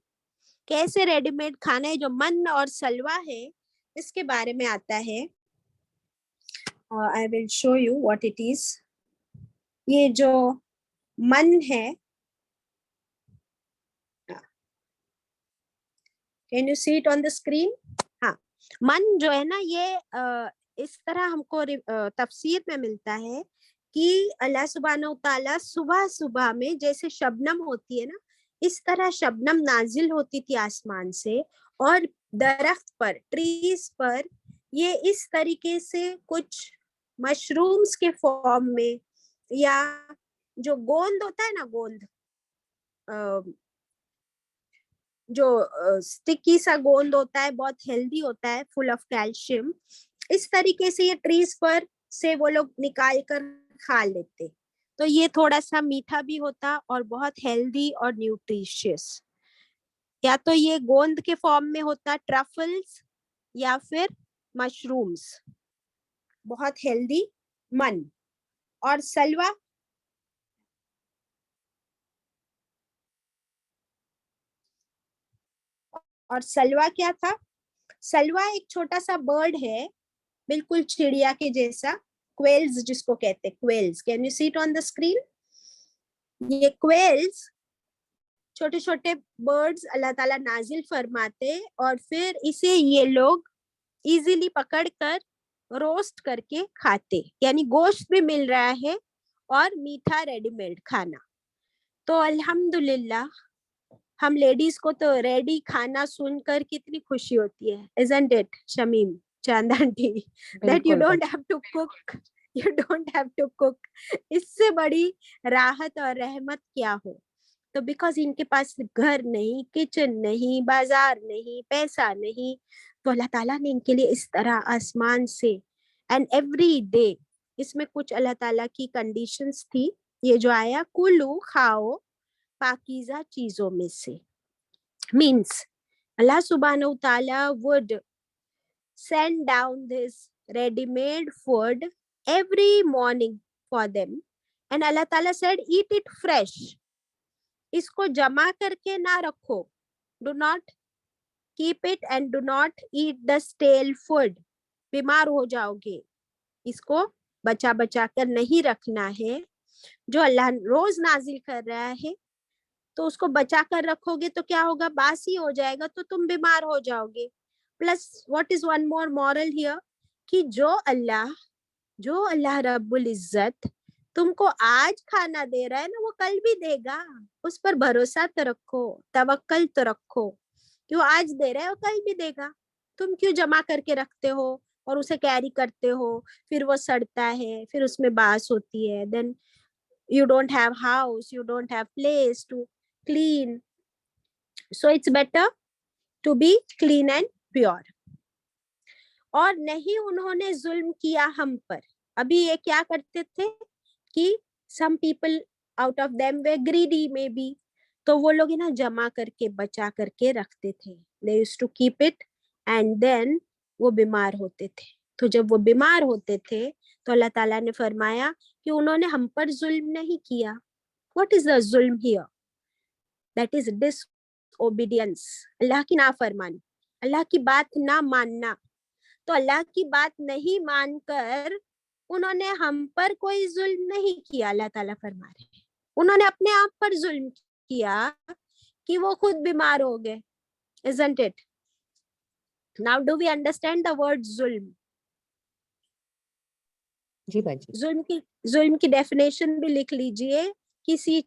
कैसे रेडीमेड खाना है? जो मन और सलवा है इसके बारे में आता है. I will show you what it is. ये जो मन है, can you see it on the screen? हाँ, मन जो है ना, ये इस तरह हमको तफसीर में मिलता है कि अल्लाह सुब्हानहू तआला सुबह सुबह में जैसे शबनम होती है ना, इस तरह शबनम नाजिल होती थी आसमान से, और दरख्त पर, ट्रीज पर ये इस तरीके से कुछ मशरूम्स के फॉर्म में, या जो गोंद होता है ना, गोंद जो स्टिकी सा गोंद होता है, बहुत हेल्दी होता है, फुल ऑफ कैल्शियम, इस तरीके से ये ट्रीज पर से वो लोग निकाल कर खा लेते. तो ये थोड़ा सा मीठा भी होता और बहुत हेल्दी और न्यूट्रिशियस. या तो ये गोंद के फॉर्म में होता, ट्रफल्स, या फिर मशरूम्स. बहुत हेल्दी मन. और सलवा, और सलवा क्या था? सलवा एक छोटा सा बर्ड है, बिल्कुल चिड़िया के जैसा, क्वेल्स जिसको कहते हैं, quails. Can you see it on the screen? ये क्वेल्स छोटे छोटे बर्ड्स अल्लाह ताला नाजिल फरमाते, और फिर इसे ये लोग इजीली पकड़कर रोस्ट करके खाते, यानी गोश्त भी मिल रहा है और मीठा रेडीमेड खाना. तो अल्हम्दुलिल्लाह हम लेडीज को तो रेडी खाना सुनकर कितनी खुशी होती है, isn't it, शमीम, चांद aunty, that you don't have to cook, you don't have to cook. इससे बड़ी राहत और रहमत क्या हो. तो बिकॉज इनके पास घर नहीं, किचन नहीं, बाजार नहीं, पैसा नहीं, तो अल्लाह ताला ने इनके लिए इस तरह आसमान से एंड एवरी डे, इसमें कुछ अल्लाह ताला की कंडीशंस थी. ये जो आया, कुलू, खाओ पाकीज़ा चीजों में से, मीन्स अल्लाह सुब्हानहू तआला would send down this ready-made food every morning for them. And Allah Ta'ala said, eat it fresh. इसको जमा करके ना रखो. Do not keep it and do not eat the stale food. बीमार हो जाओगे. इसको बचा बचा कर नहीं रखना है. जो अल्लाह रोज नाजिल कर रहा है तो उसको बचा कर रखोगे तो क्या होगा, बासी हो जाएगा तो तुम बीमार हो जाओगे. Plus what is one more moral here, कि जो अल्लाह रब्बुल इज्जत तुमको आज खाना दे रहा है ना, वो कल भी देगा. उस पर भरोसा तो रखो, तवक्कल तो रखो कि वो आज दे रहा है और कल भी देगा. तुम क्यों जमा करके रखते हो और उसे कैरी करते हो, फिर वो सड़ता है, फिर उसमें बास होती है. Then you don't have house, you don't have place to clean, so it's better to be clean and pure. और नहीं उन्होंने जुल्म किया हम पर. अभी ये क्या करते थे कि some people out of them were greedy maybe, तो वो लोग ना जमा करके बचा करके रखते थे. they used to keep it and then वो बीमार होते थे. तो जब वो बीमार होते थे तो अल्लाह ताला ने फरमाया कि उन्होंने हम पर जुल्म नहीं किया. What is the जुल्म here? That is disobedience. अल्लाह की नाफरमानी, अल्लाह की बात ना मानना. तो अल्लाह की बात नहीं मानकर उन्होंने हम पर कोई जुल्म नहीं किया. अल्लाह ताला फरमा रहे हैं उन्होंने अपने आप पर जुल्म किया कि वो खुद बीमार हो गए. Isn't it? Now do we understand the word जुल्म? जी बाजी. जुल्म की डेफिनेशन भी लिख लीजिए. किसी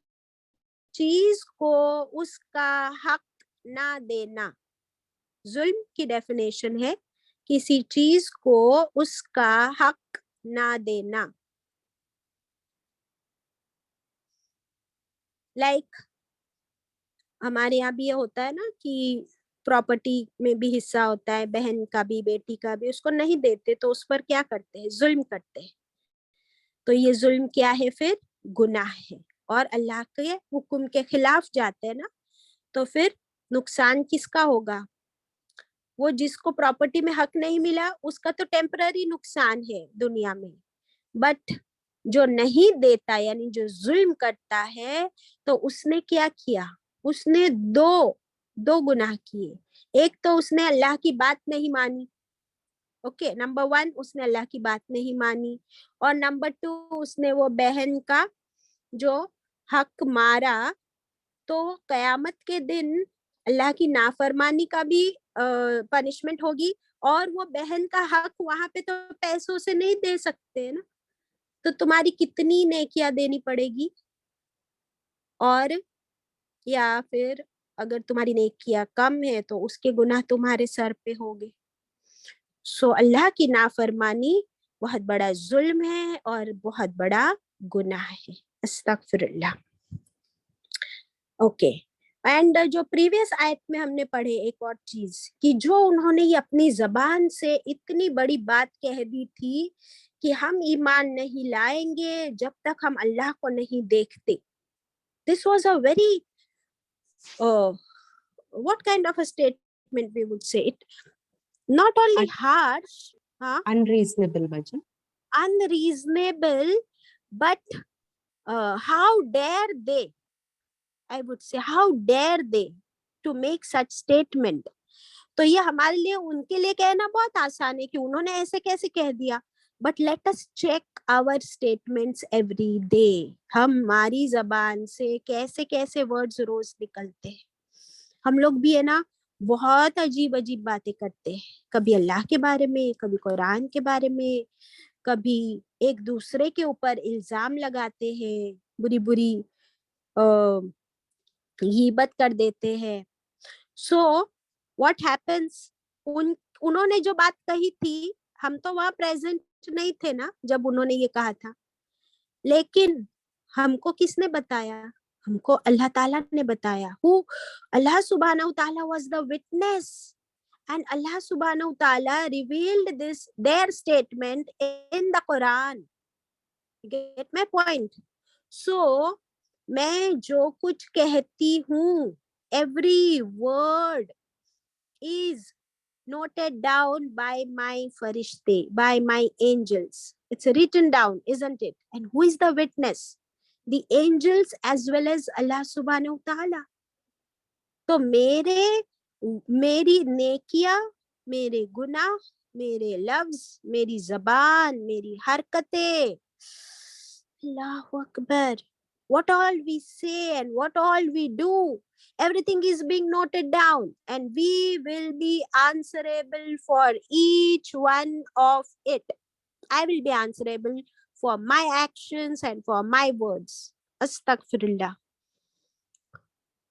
चीज को उसका हक ना देना. जुल्म की डेफिनेशन है किसी चीज को उसका हक ना देना. लाइक हमारे यहाँ भी ये होता है ना कि प्रॉपर्टी में भी हिस्सा होता है, बहन का भी बेटी का भी, उसको नहीं देते तो उस पर क्या करते हैं, जुल्म करते हैं. तो ये जुल्म क्या है, फिर गुनाह है और अल्लाह के हुक्म के खिलाफ जाते हैं ना, तो फिर नुकसान किसका होगा. वो जिसको प्रॉपर्टी में हक नहीं मिला उसका तो टेम्पररी नुकसान है दुनिया में, बट जो नहीं देता यानी जो जुल्म करता है तो उसने क्या किया, उसने दो गुनाह किए. एक तो उसने अल्लाह की बात नहीं मानी. ओके, नंबर 1 उसने अल्लाह की बात नहीं मानी, और नंबर 2 उसने वो बहन का जो हक मारा, तो कयामत के दिन अल्लाह की नाफरमानी का भी पनिशमेंट होगी. और वो बहन का हक वहां पे तो पैसों से नहीं दे सकते ना, तो तुम्हारी कितनी नेकियां देनी पड़ेगी. और या फिर अगर तुम्हारी नेकियां कम है तो उसके गुनाह तुम्हारे सर पे होंगे. सो अल्लाह की नाफरमानी बहुत बड़ा जुल्म है और बहुत बड़ा गुनाह है. अस्तगफिरुल्लाह. ओके, एंड जो प्रीवियस आयत में हमने पढ़े एक और चीज कि जो उन्होंने ये अपनी जबान से इतनी बड़ी बात कह दी थी कि हम ईमान नहीं लाएंगे जब तक हम अल्लाह को नहीं देखते. This was a very what kind of a statement we would say it? Not only harsh, Unreasonable baji. Unreasonable, but how dare they? I would say how dare they to make such statement. तो ये हमारे लिए उनके लिए कहना बहुत आसान है कि उन्होंने ऐसे कैसे कह दिया. But let us check our statements every day. हमारी जबान से कैसे कैसे वर्ड्स रोज निकलते हैं. हम लोग भी है ना बहुत अजीब अजीब बातें करते हैं, कभी अल्लाह के बारे में, कभी कुरान के बारे में, कभी एक दूसरे के ऊपर इल्जाम लगाते हैं, बुरी बुरी गीबत कर देते हैं. सो व्हाट हैपेंस, उन्होंने जो बात कही थी, हम तो वहां प्रेजेंट नहीं थे ना जब उन्होंने ये कहा था, लेकिन हमको किसने बताया, हमको अल्लाह ताला ने बताया. अल्लाह सुब्हानहू ताला was the witness, and Allah subhanahu wa ta'ala revealed their statement in the Quran. Get my point? So मैं जो कुछ कहती हूँ, every word is noted down by my farishte, by my angels. It's written down, isn't it? And who is the witness? The angels as well as Allah subhanahu wa ta'ala. तो मेरी नेकियां, मेरे गुनाह, मेरे लफ्ज, मेरी जबान, मेरी हरकतें, अल्लाहु Akbar, what all we say and what all we do, everything is being noted down, and we will be answerable for each one of it. I will be answerable for my actions and for my words. Astaghfirullah.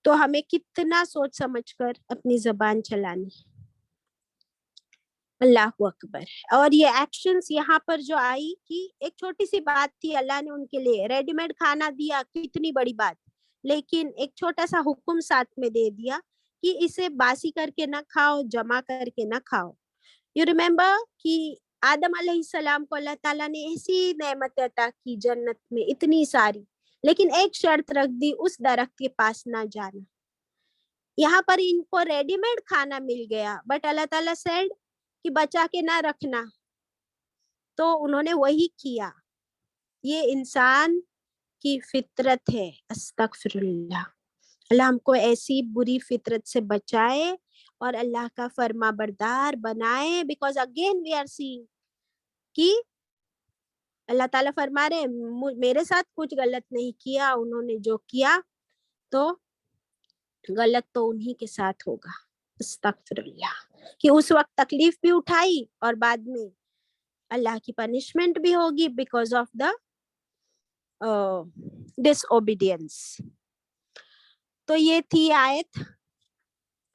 तो हमें कितना सोच समझकर अपनी जबान चलानी. अल्लाहु अकबर. और ये एक्शंस यहाँ पर जो आई कि एक छोटी सी बात थी, अल्लाह ने उनके लिए रेडीमेड खाना दिया, कितनी बड़ी बात, लेकिन एक छोटा सा हुक्म साथ में दे दिया कि इसे बासी करके ना खाओ, जमा करके ना खाओ. यू रिमेम्बर कि आदम अलैहिस्सलाम को अल्लाह ताला ने ऐसी नेमत अता की जन्नत में इतनी सारी, लेकिन एक शर्त रख दी, उस दरख्त के पास ना जाना. यहाँ पर इनको रेडीमेड खाना मिल गया, बट अल्लाह ताला सेड कि बचा के ना रखना, तो उन्होंने वही किया. ये इंसान की फितरत है. अस्तगफिरुल्लाह. अल्लाह हमको ऐसी बुरी फितरत से बचाए और अल्लाह का फर्मा बरदार बनाए. Because again we are seeing कि अल्लाह ताला फरमा रहे मेरे साथ कुछ गलत नहीं किया, उन्होंने जो किया तो गलत तो उन्हीं के साथ होगा. अस्तगफिरुल्लाह. कि उस वक्त तकलीफ भी उठाई और बाद में अल्लाह की पनिशमेंट भी होगी बिकॉज ऑफ द डिसओबीडियंस. तो ये थी आयत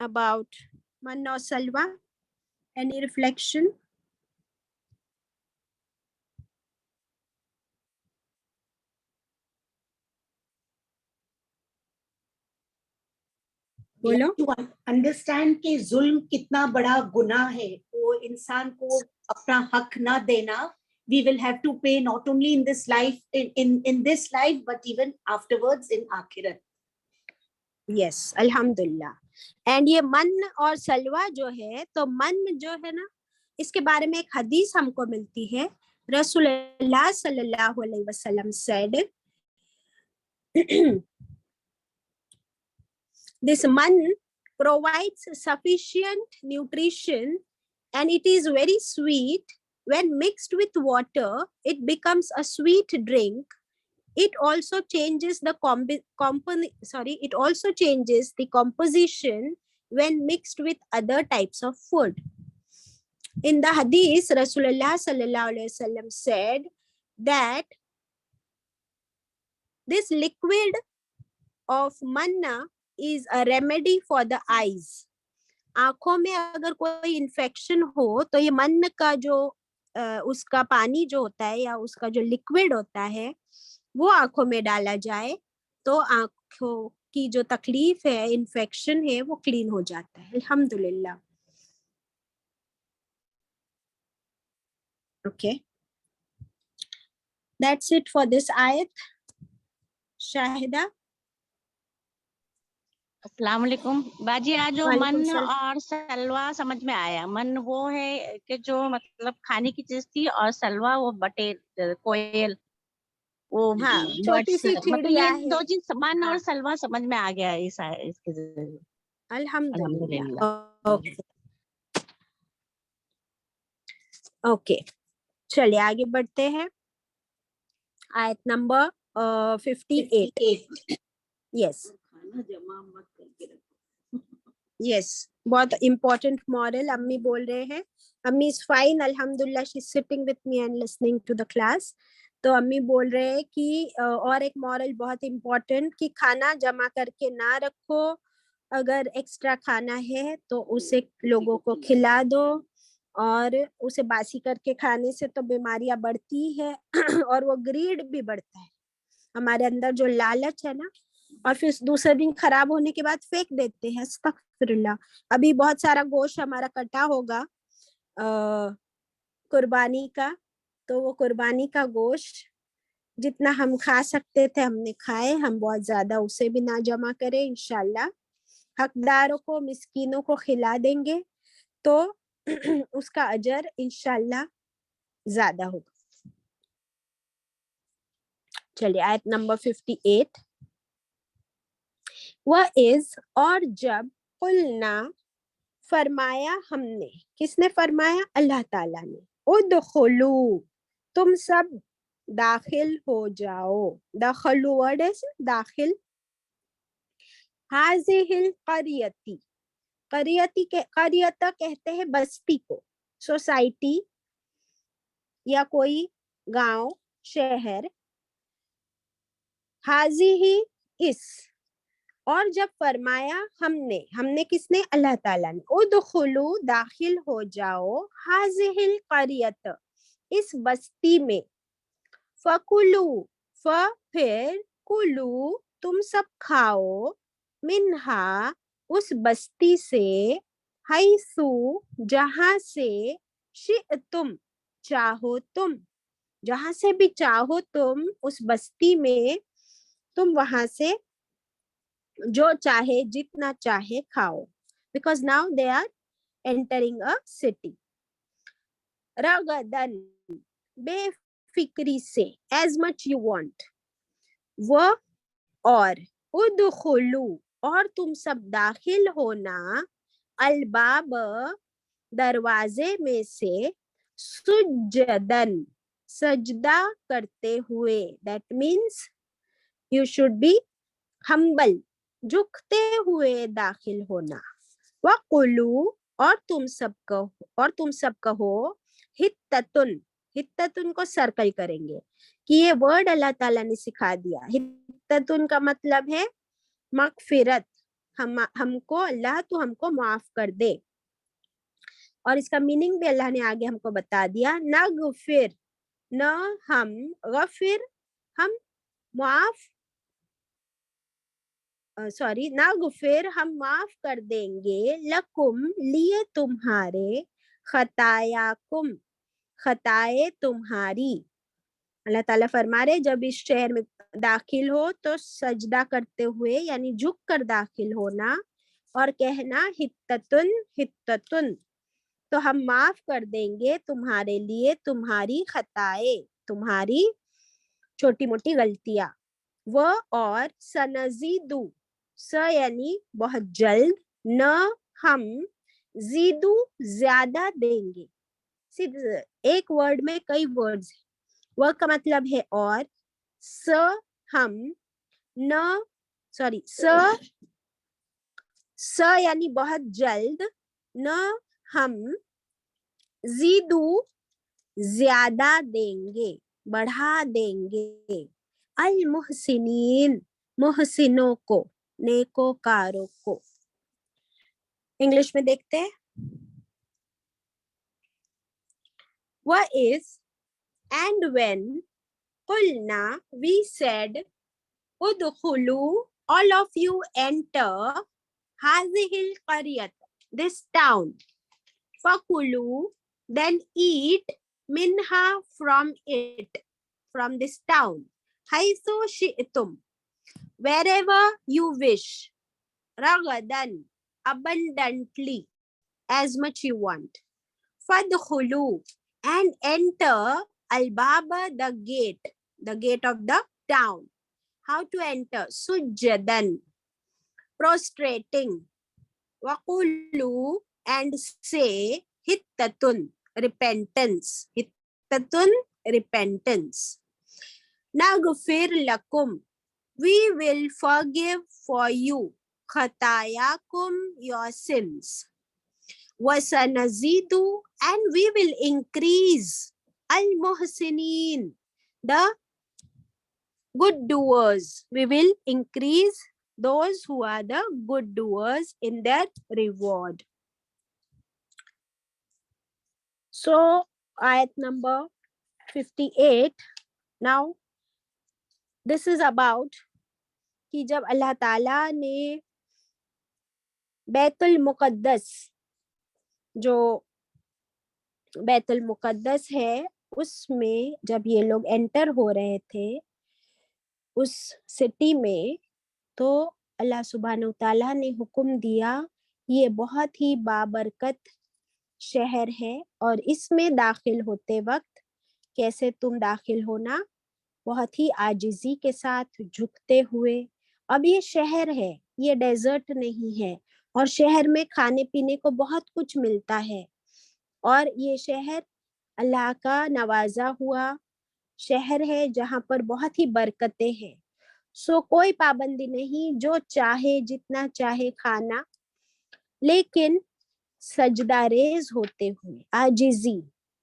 अबाउट मन और सलवा. Any reflection? बोलो. टू अंडरस्टैंड कि जुल्म कितना बड़ा गुनाह है, वो इंसान को अपना हक ना देना. We will have to pay not only in this life, in this life, but even afterwards in आखिरत. Yes, अल्हम्दुलिल्लाह. एंड ये मन और सलवा जो है, तो मन जो है ना, इसके बारे में एक हदीस हमको मिलती है. रसूलुल्लाह सल्लल्लाहु अलैहि वसल्लम said, this man provides sufficient nutrition and it is very sweet. When mixed with water, it becomes a sweet drink. It also changes the composition when mixed with other types of food. In the hadith, Rasulullah sallallahu alaihi wasallam said that this liquid of manna is a remedy for the eyes. आंखों में अगर कोई infection हो तो ये मन का जो उसका पानी जो होता है या उसका जो लिक्विड होता है वो आंखों में डाला जाए तो आंखों की जो तकलीफ है, इन्फेक्शन है, वो क्लीन हो जाता है. अल्हम्दुलिल्लाह. Okay, that's it for this ayat. Shahida. अस्सलाम वालेकुम बाजी. आज जो वालेकुम मन सलाम. और सलवा समझ में आया. मन वो है कि जो मतलब खाने की चीज थी, और सलवा वो बटेर, कोयल, वो हाँ, birds, छोटी सी मतलब चिड़िया ये है. दो चीज मन हाँ. और सलवा समझ में आ गया इसके जरिए. अल्हम्दुलिल्लाह. अल्हम्दुलिल्लाह. ओके ओके, चलिए आगे बढ़ते हैं. आयत नंबर 58. यस खाना जमा मत करके रखो. यस, बहुत इम्पोर्टेंट मॉरल अम्मी बोल रहे हैं. अम्मी इज फाइन अल्हम्दुलिल्लाह, she is sitting with me and listening to the class. तो अम्मी बोल रहे हैं कि और एक मॉरल बहुत इम्पोर्टेंट कि खाना जमा करके ना रखो. अगर एक्स्ट्रा खाना है तो उसे लोगों को खिला दो, और उसे बासी करके खाने से तो बीमारियां बढ़ती है और वो ग्रीड भी बढ़ता है. हमारे अंदर जो लालच है ना, और फिर दूसरे दिन खराब होने के बाद फेंक देते हैं. अस्तगफिरुल्लाह. अभी बहुत सारा गोश्त हमारा कटा होगा कुर्बानी का, तो वो कुर्बानी का गोश्त जितना हम खा सकते थे हमने खाए, हम बहुत ज्यादा उसे भी ना जमा करें. इंशाल्लाह हकदारों को, मिस्कीनों को खिला देंगे. तो उसका अजर इंशाल्लाह ज्यादा होगा. चलिए आयत नंबर 58. वह इज, और जब कुलना फरमाया हमने, किसने फरमाया? अल्लाह ताला ने. उदखुलू, तुम सब दाखिल हो जाओ. दखलू वर्ड है दाखिल. हाजिहिल करियती, करियता कहते हैं बस्ती को, सोसाइटी या कोई गांव, शहर. हाजिही इस, और जब फरमाया हमने किसने? अल्लाह ताला ने. उदखुलू, दाखिल हो जाओ. हाजिहिल करियत, इस बस्ती में. फकुलू, फिर कुलू, तुम सब खाओ. मिन्हा, उस बस्ती से. हैसु, जहां से. शिअतुम, चाहो तुम. जहां से भी चाहो तुम, उस बस्ती में तुम वहां से जो चाहे जितना चाहे खाओ. Because now they are entering a city. रगदन, बेफिक्री से, एज मच यू वांट. वो, और. उदखुलू, और तुम सब दाखिल होना. अलबाब, दरवाजे में से. सुजदन, सजदा करते हुए. That means you should be humble, झुकते हुए दाखिल होना. वकुलू, और तुम सब कहो. हित्ततुन, हित्ततुन को सर्कल करेंगे कि ये वर्ड अल्लाह ताला ने सिखा दिया. हित्ततुन का मतलब है मगफिरत. हमको अल्लाह तो हमको माफ कर दे. और इसका मीनिंग भी अल्लाह ने आगे हमको बता दिया. नगफिर, न हम, गफिर हम, माफ, सॉरी, नगफिर हम माफ कर देंगे. लकुम, लिए तुम्हारे. खतायाकुम, खताए तुम्हारी. अल्लाह ताला फरमा रहे जब इस शहर में दाखिल हो तो सजदा करते हुए यानी झुक कर दाखिल होना और कहना हित्ततुन हित्ततुन, तो हम माफ कर देंगे तुम्हारे लिए तुम्हारी खताए, तुम्हारी छोटी मोटी गलतियां. वो, और सनजीदू, स यानी बहुत जल्द, न हम, जीदू ज्यादा देंगे. एक वर्ड में कई वर्ड्स है. वह का मतलब है और. स हम, न सॉरी स यानी बहुत जल्द, न हम, जीदू ज्यादा देंगे, बढ़ा देंगे. अल मुहसिनीन, मुहसिनों को, नेकोकारों को. इंग्लिश में देखते हैं. वह is, and when qulna, we said, udkhulu, all of you enter, hazihil qaryat, this town. Fakulu, then eat, minha, from it, from this town. Haythu shi'tum, wherever you wish. Ragadan, abundantly, as much you want. Fadkhulu, and enter. Al-Baba, the gate of the town. How to enter? Sujjadan, prostrating. Waqulu, and say. Hittatun, repentance. Hittatun, repentance. Naghfir lakum, we will forgive for you. Khatayakum, your sins. Wasanazidu, and we will increase. Al-Muhsinin, the good doers. We will increase those who are the good doers in their reward. So, ayat number 58. Now, this is about कि जब अल्लाह ताला ने बैतुल मुक़द्दस, जो बैतुल मुक़द्दस है, उसमें जब ये लोग एंटर हो रहे थे उस सिटी में, तो अल्लाह सुब्हानहू तआला ने हुक्म दिया ये बहुत ही बाबरकत شہر ہے اور اس میں داخل ہوتے وقت کیسے تم داخل ہونا بہت ہی عاجزی کے ساتھ جھکتے ہوئے. اب یہ شہر ہے, یہ ڈیزرٹ نہیں ہے, اور شہر میں کھانے پینے کو بہت کچھ ملتا ہے, اور یہ شہر اللہ کا نوازا ہوا شہر ہے جہاں پر بہت ہی برکتیں ہیں. سو کوئی پابندی نہیں, جو چاہے جتنا چاہے کھانا, لیکن سجدہ ریز ہوتے ہوئے عاجزی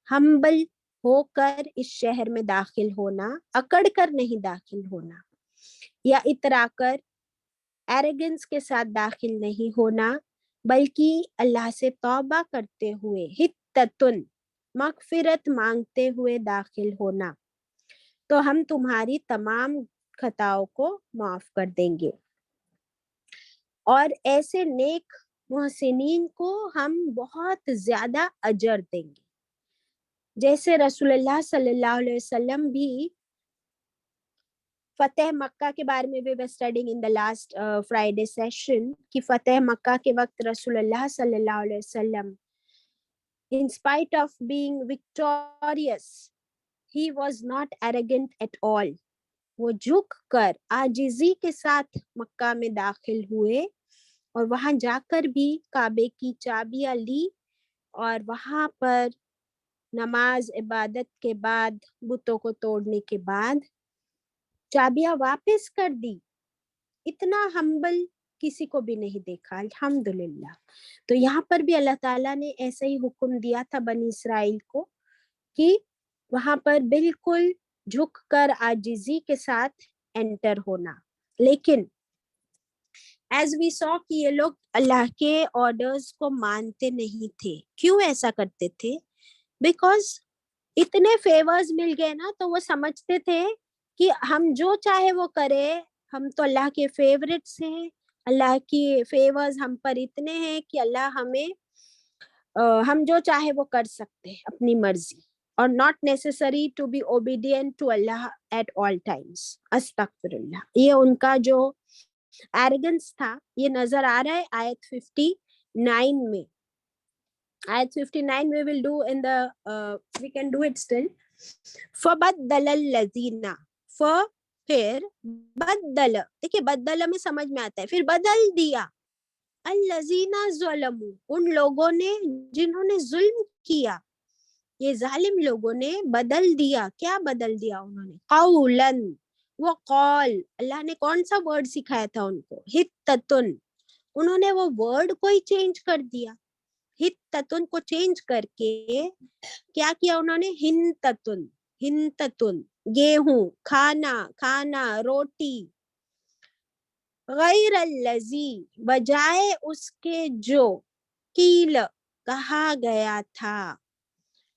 ہمبل ہو کر اس شہر میں داخل ہونا, اکڑ کر نہیں داخل ہونا یا اترا کر ایروگنس کے ساتھ داخل نہیں ہونا, بلکہ اللہ سے توبہ کرتے ہوئے ہتتن مغفرت مانگتے ہوئے داخل ہونا. تو ہم تمہاری تمام خطاؤں کو معاف کر دیں گے, اور ایسے نیک محسنین کو ہم بہت زیادہ اجر دیں گے. جیسے رسول اللہ صلی اللہ علیہ وسلم بھی فتح مکہ کے بارے میں we were studying in the last Friday session کہ فتح مکہ کے وقت رسول اللہ صلی اللہ علیہ وسلم in spite of being victorious he was not arrogant at all. وہ جھک کر عاجزی کے ساتھ مکہ میں داخل ہوئے اور وہاں جا کر بھی کعبے کی چابیاں لی, اور وہاں پر نماز عبادت کے بعد بتوں کو توڑنے کے بعد چابیاں واپس کر دی. اتنا ہمبل کسی کو بھی نہیں دیکھا, الحمدللہ. تو یہاں پر بھی اللہ تعالیٰ نے ایسا ہی حکم دیا تھا بنی اسرائیل کو کہ وہاں پر بالکل جھک کر عاجزی کے ساتھ انٹر ہونا. لیکن ایز وی سو کہ یہ لوگ اللہ کے آرڈرز کو مانتے نہیں تھے. کیوں ایسا کرتے تھے؟ بیکاز اتنے فیورز مل گئے نا, تو وہ سمجھتے تھے کہ ہم جو چاہے وہ کرے, ہم تو اللہ کے فیورٹس ہیں, اللہ کی فیورز ہم پر اتنے ہیں کہ اللہ ہمیں ہم جو چاہے وہ کر سکتے ہیں اپنی مرضی, اور not necessary to be obedient to Allah at all times. استغفراللہ. یہ ان کا جو arrogance تھا یہ نظر آ رہا ہے آیت 59 میں. آیت 59 we will do in the we can do it still. فَبَدَّلَ الَّذِينَ پھر بدل, دیکھیں بدل میں سمجھ میں آتا ہے, پھر بدل دیا الَّذِينَ ظَلَمُوا, ان لوگوں نے جنہوں نے ظلم کیا, یہ ظالم لوگوں نے بدل دیا. کیا بدل دیا انہوں نے؟ قَوْلًا, وہ قول, اللہ نے کون سا ورڈ سکھایا تھا ان کو؟ ہتتن, انہوں نے وہ ورڈ کو ہی چینج کر دیا. ہتتن کو چینج کر کے کیا کیا انہوں نے؟ ہنتتن, ہنتتن گیہوں, کھانا, کھانا, روٹی. غیر الذی, بجائے اس کے جو قیل کہا گیا تھا,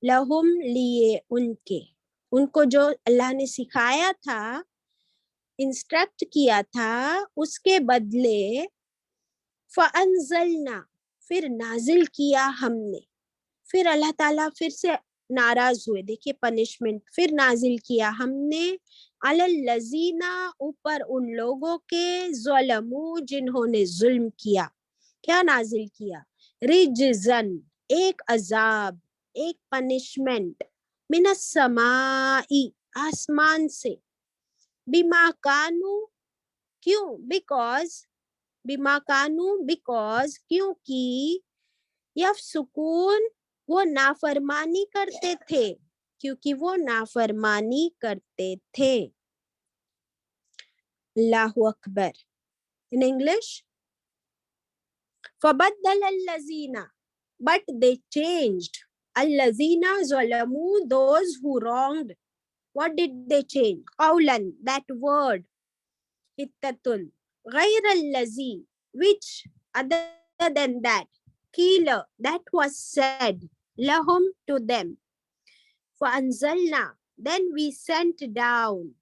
لہم لیے ان کے, ان کو جو اللہ نے سکھایا تھا, انسٹرکٹ کیا تھا, اس کے بدلے فَأَنزَلْنَا, پھر نازل کیا ہم نے. پھر اللہ تعالیٰ پھر سے ناراض ہوئے, دیکھیے پنشمنٹ, پھر نازل کیا ہم نے علی الذین, اوپر ان لوگوں کے, ظلموا, جنہوں نے ظلم کیا. کیا نازل کیا؟ رجزن, ایک عذاب, ایک پنشمنٹ, من السماء, آسمان سے, بما کانو, کیوں؟ بیکاز, بما کانو, بیکاز, کیونکہ, یفسقون, وہ نافرمانی کرتے تھے, کیونکہ وہ نافرمانی کرتے تھے. اللہ اکبر. In English, فَبَدَّلَ الَّذِينَ, but they changed, الَّذِينَ ظَلَمُوا, those who wronged. What did they change? قَوْلًا, that word, hittatun. غَيْرَ الَّذِي, which, other than that, قِيلَ, that was said, lahum, to them. فَأَنزَلْنَا, then we sent down,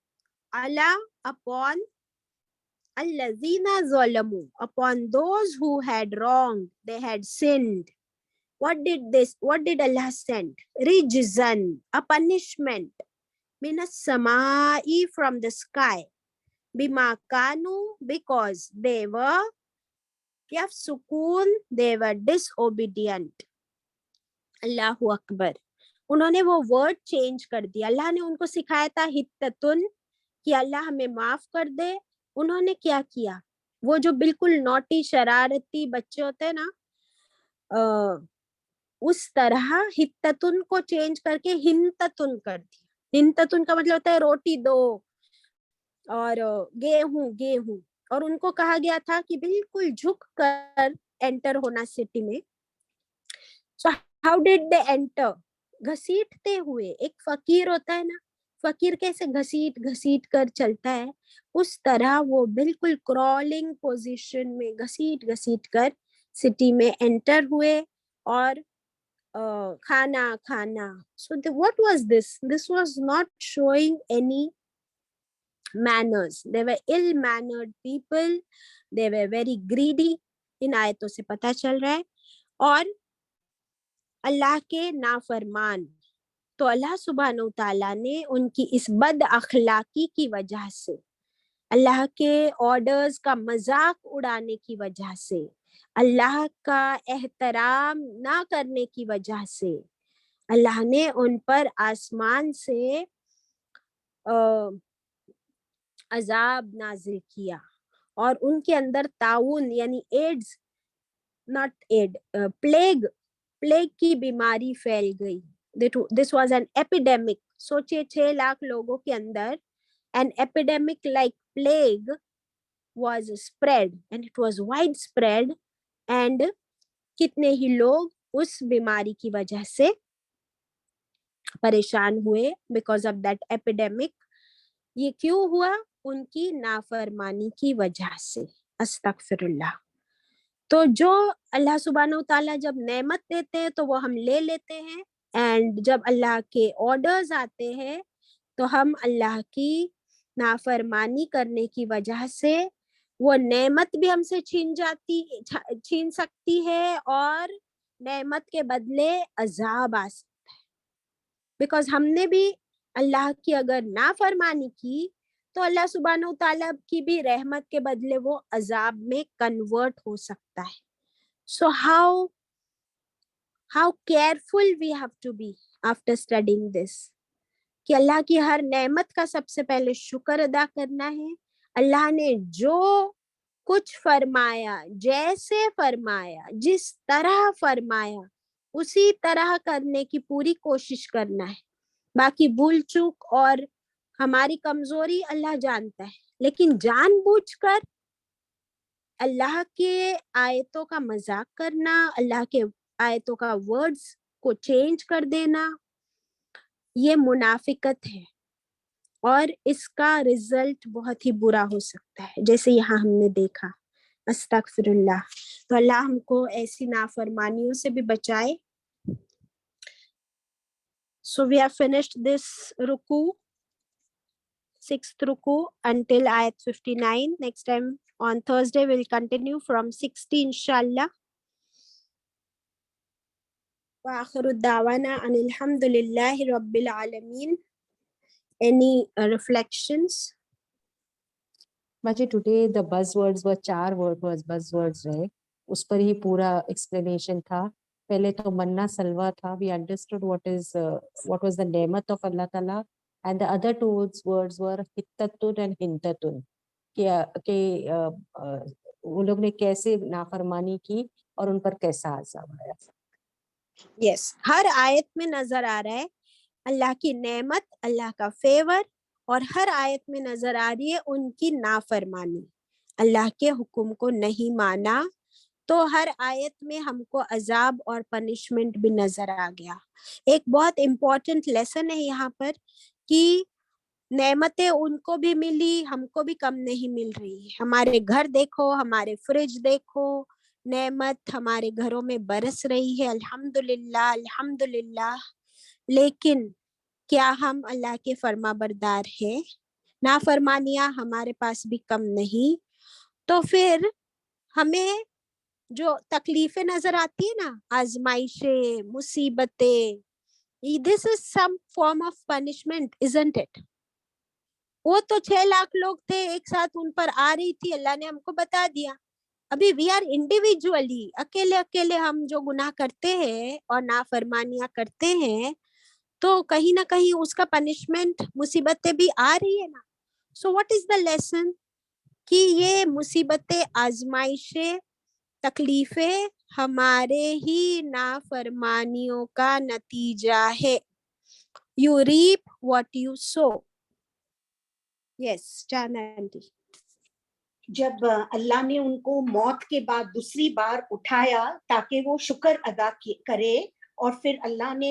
ala, upon, الَّذِينَ ظَلَمُوا, upon those who had wronged, they had sinned. What did Allah send? Rijzan, a punishment, minas samai, from the sky, bima kanu, because they were, yafsukun, they were disobedient. अल्लाहु अकबर, उन्होंने वो word change कर दिया। अल्लाह ने उनको सिखाया था हित्ततुन कि अल्लाह हमें माफ कर दे, उन्होंने क्या किया, वो जो बिल्कुल नोटी शरारती बच्चे होते हैं ना, उस तरह हित्ततुन को चेंज करके हिंततुन कर दिया। हिंततुन का मतलब होता है रोटी दो और गेहूं गेहूं, और उनको कहा गया था कि बिल्कुल झुक कर एंटर होना सिटी में। So how did they enter? घसीटते हुए। एक फकीर होता है ना, फकीर कैसे घसीट घसीट कर चलता है, उस तरह वो बिल्कुल क्रॉलिंग पोजीशन में घसीट घसीट कर सिटी में एंटर हुए और खाना खाना। So what was this? This was not showing any manners. They were ill-mannered people. They were very greedy. इन आयतों से पता चल रहा है। और अल्लाह के नाफरमान, तो अल्लाह सुब्हानहू तआला ने उनकी इस बद अखलाकी की वजह से, अल्लाह के ऑर्डर्स का मजाक उड़ाने की वजह से, अल्लाह का एहतराम ना करने की वजह से, अल्लाह ने उन पर आसमान से अजाब नाजिल किया और उनके अंदर ताउन यानी AIDS, not aid, plague, plague की बीमारी फैल गई। This was an epidemic. सोचिए 6 लाख लोगों के अंदर an epidemic like plague was spread and it was widespread, and कितने ही लोग उस बीमारी की वजह से परेशान हुए because of that epidemic। ये क्यों हुआ? उनकी नाफरमानी की वजह से। अस्तगफिरुल्लाह। तो जो अल्लाह सुब्हानहू तआला जब नेमत देते हैं तो वो हम ले लेते हैं, एंड जब अल्लाह के ऑर्डर्स आते हैं तो हम अल्लाह की नाफरमानी करने की वजह से वो नेमत भी हमसे छीन सकती है और नेमत के बदले अजाब आ सकता है। बिकॉज हमने भी अल्लाह की अगर नाफरमानी की तो अल्लाह सुब्हानहू तआला की भी रहमत के बदले वो अजाब में कन्वर्ट हो सकता है। So how careful we have to be after studying this, कि अल्लाह की हर नेमत का सबसे पहले शुक्र अदा करना है। अल्लाह ने जो कुछ फरमाया, जैसे फरमाया, जिस तरह फरमाया, उसी तरह करने की पूरी कोशिश करना है। बाकी भूल चूक और हमारी कमजोरी अल्लाह जानता है, लेकिन जानबूझकर अल्लाह के आयतों का मजाक करना, अल्लाह के आयतों का वर्ड्स को चेंज कर देना, ये मुनाफिकत है और इसका रिजल्ट बहुत ही बुरा हो सकता है, जैसे यहाँ हमने देखा। अस्तगफिरुल्लाह। तो अल्लाह हमको ऐसी नाफरमानियों से भी बचाए। So we have finished this ruku, 6th ruku until ayat 59. Next time on Thursday we'll continue from 60 inshallah. Wa akhiru da'wana anil hamdulillahi rabbil alamin. Any reflections? Baji, today the buzzwords were 4 words buzzwords रहे, उस पर ही पूरा explanation था। पहले तो मन्ना सलवा था, we understood what was the nemat of Allah Ta'ala, and the other 2 words were hittatun and hintatun, कि उन लोग ने कैसे नाफरमानी की और उन पर कैसा अज़ाब आया। Yes, हर आयत में नजर आ रहा है अल्लाह की नेमत, अल्लाह का फेवर, और हर आयत में नजर आ रही है उनकी नाफरमानी, अल्लाह के हुक्म को नहीं माना। तो हर आयत में हमको अजाब और पनिशमेंट भी नजर आ गया। एक बहुत इम्पोर्टेंट लेसन है यहाँ पर कि नेमतें उनको भी मिली, हमको भी कम नहीं मिल रही। हमारे घर देखो, हमारे फ्रिज देखो, नेमत हमारे घरों में बरस रही है, अल्हम्दुलिल्लाह अल्हम्दुलिल्लाह। लेकिन क्या हम अल्लाह के फर्मा बरदार हैं? नाफरमानियां हमारे पास भी कम नहीं। तो फिर हमें जो तकलीफें नजर आती है ना, आजमाइशें, मुसीबतें, this is some form of punishment, isn't it? वो तो 6 लाख लोग थे एक साथ, उन पर आ रही थी, अल्लाह ने हमको बता दिया अभी वी आर इंडिविजुअली, अकेले अकेले हम जो गुनाह करते हैं और नाफरमानियां करते हैं, तो कहीं ना कहीं उसका पनिशमेंट, मुसीबतें भी आ रही है ना. So what is the lesson कि ये मुसीबतें, आजमाइशें, तकलीफें हमारे ही नाफरमानियों का नतीजा है. You reap what you sow. Yes Jana aunty. जब अल्लाह ने उनको मौत के बाद दूसरी बार उठाया ताकि वो शुक्र अदा करे, और फिर अल्लाह ने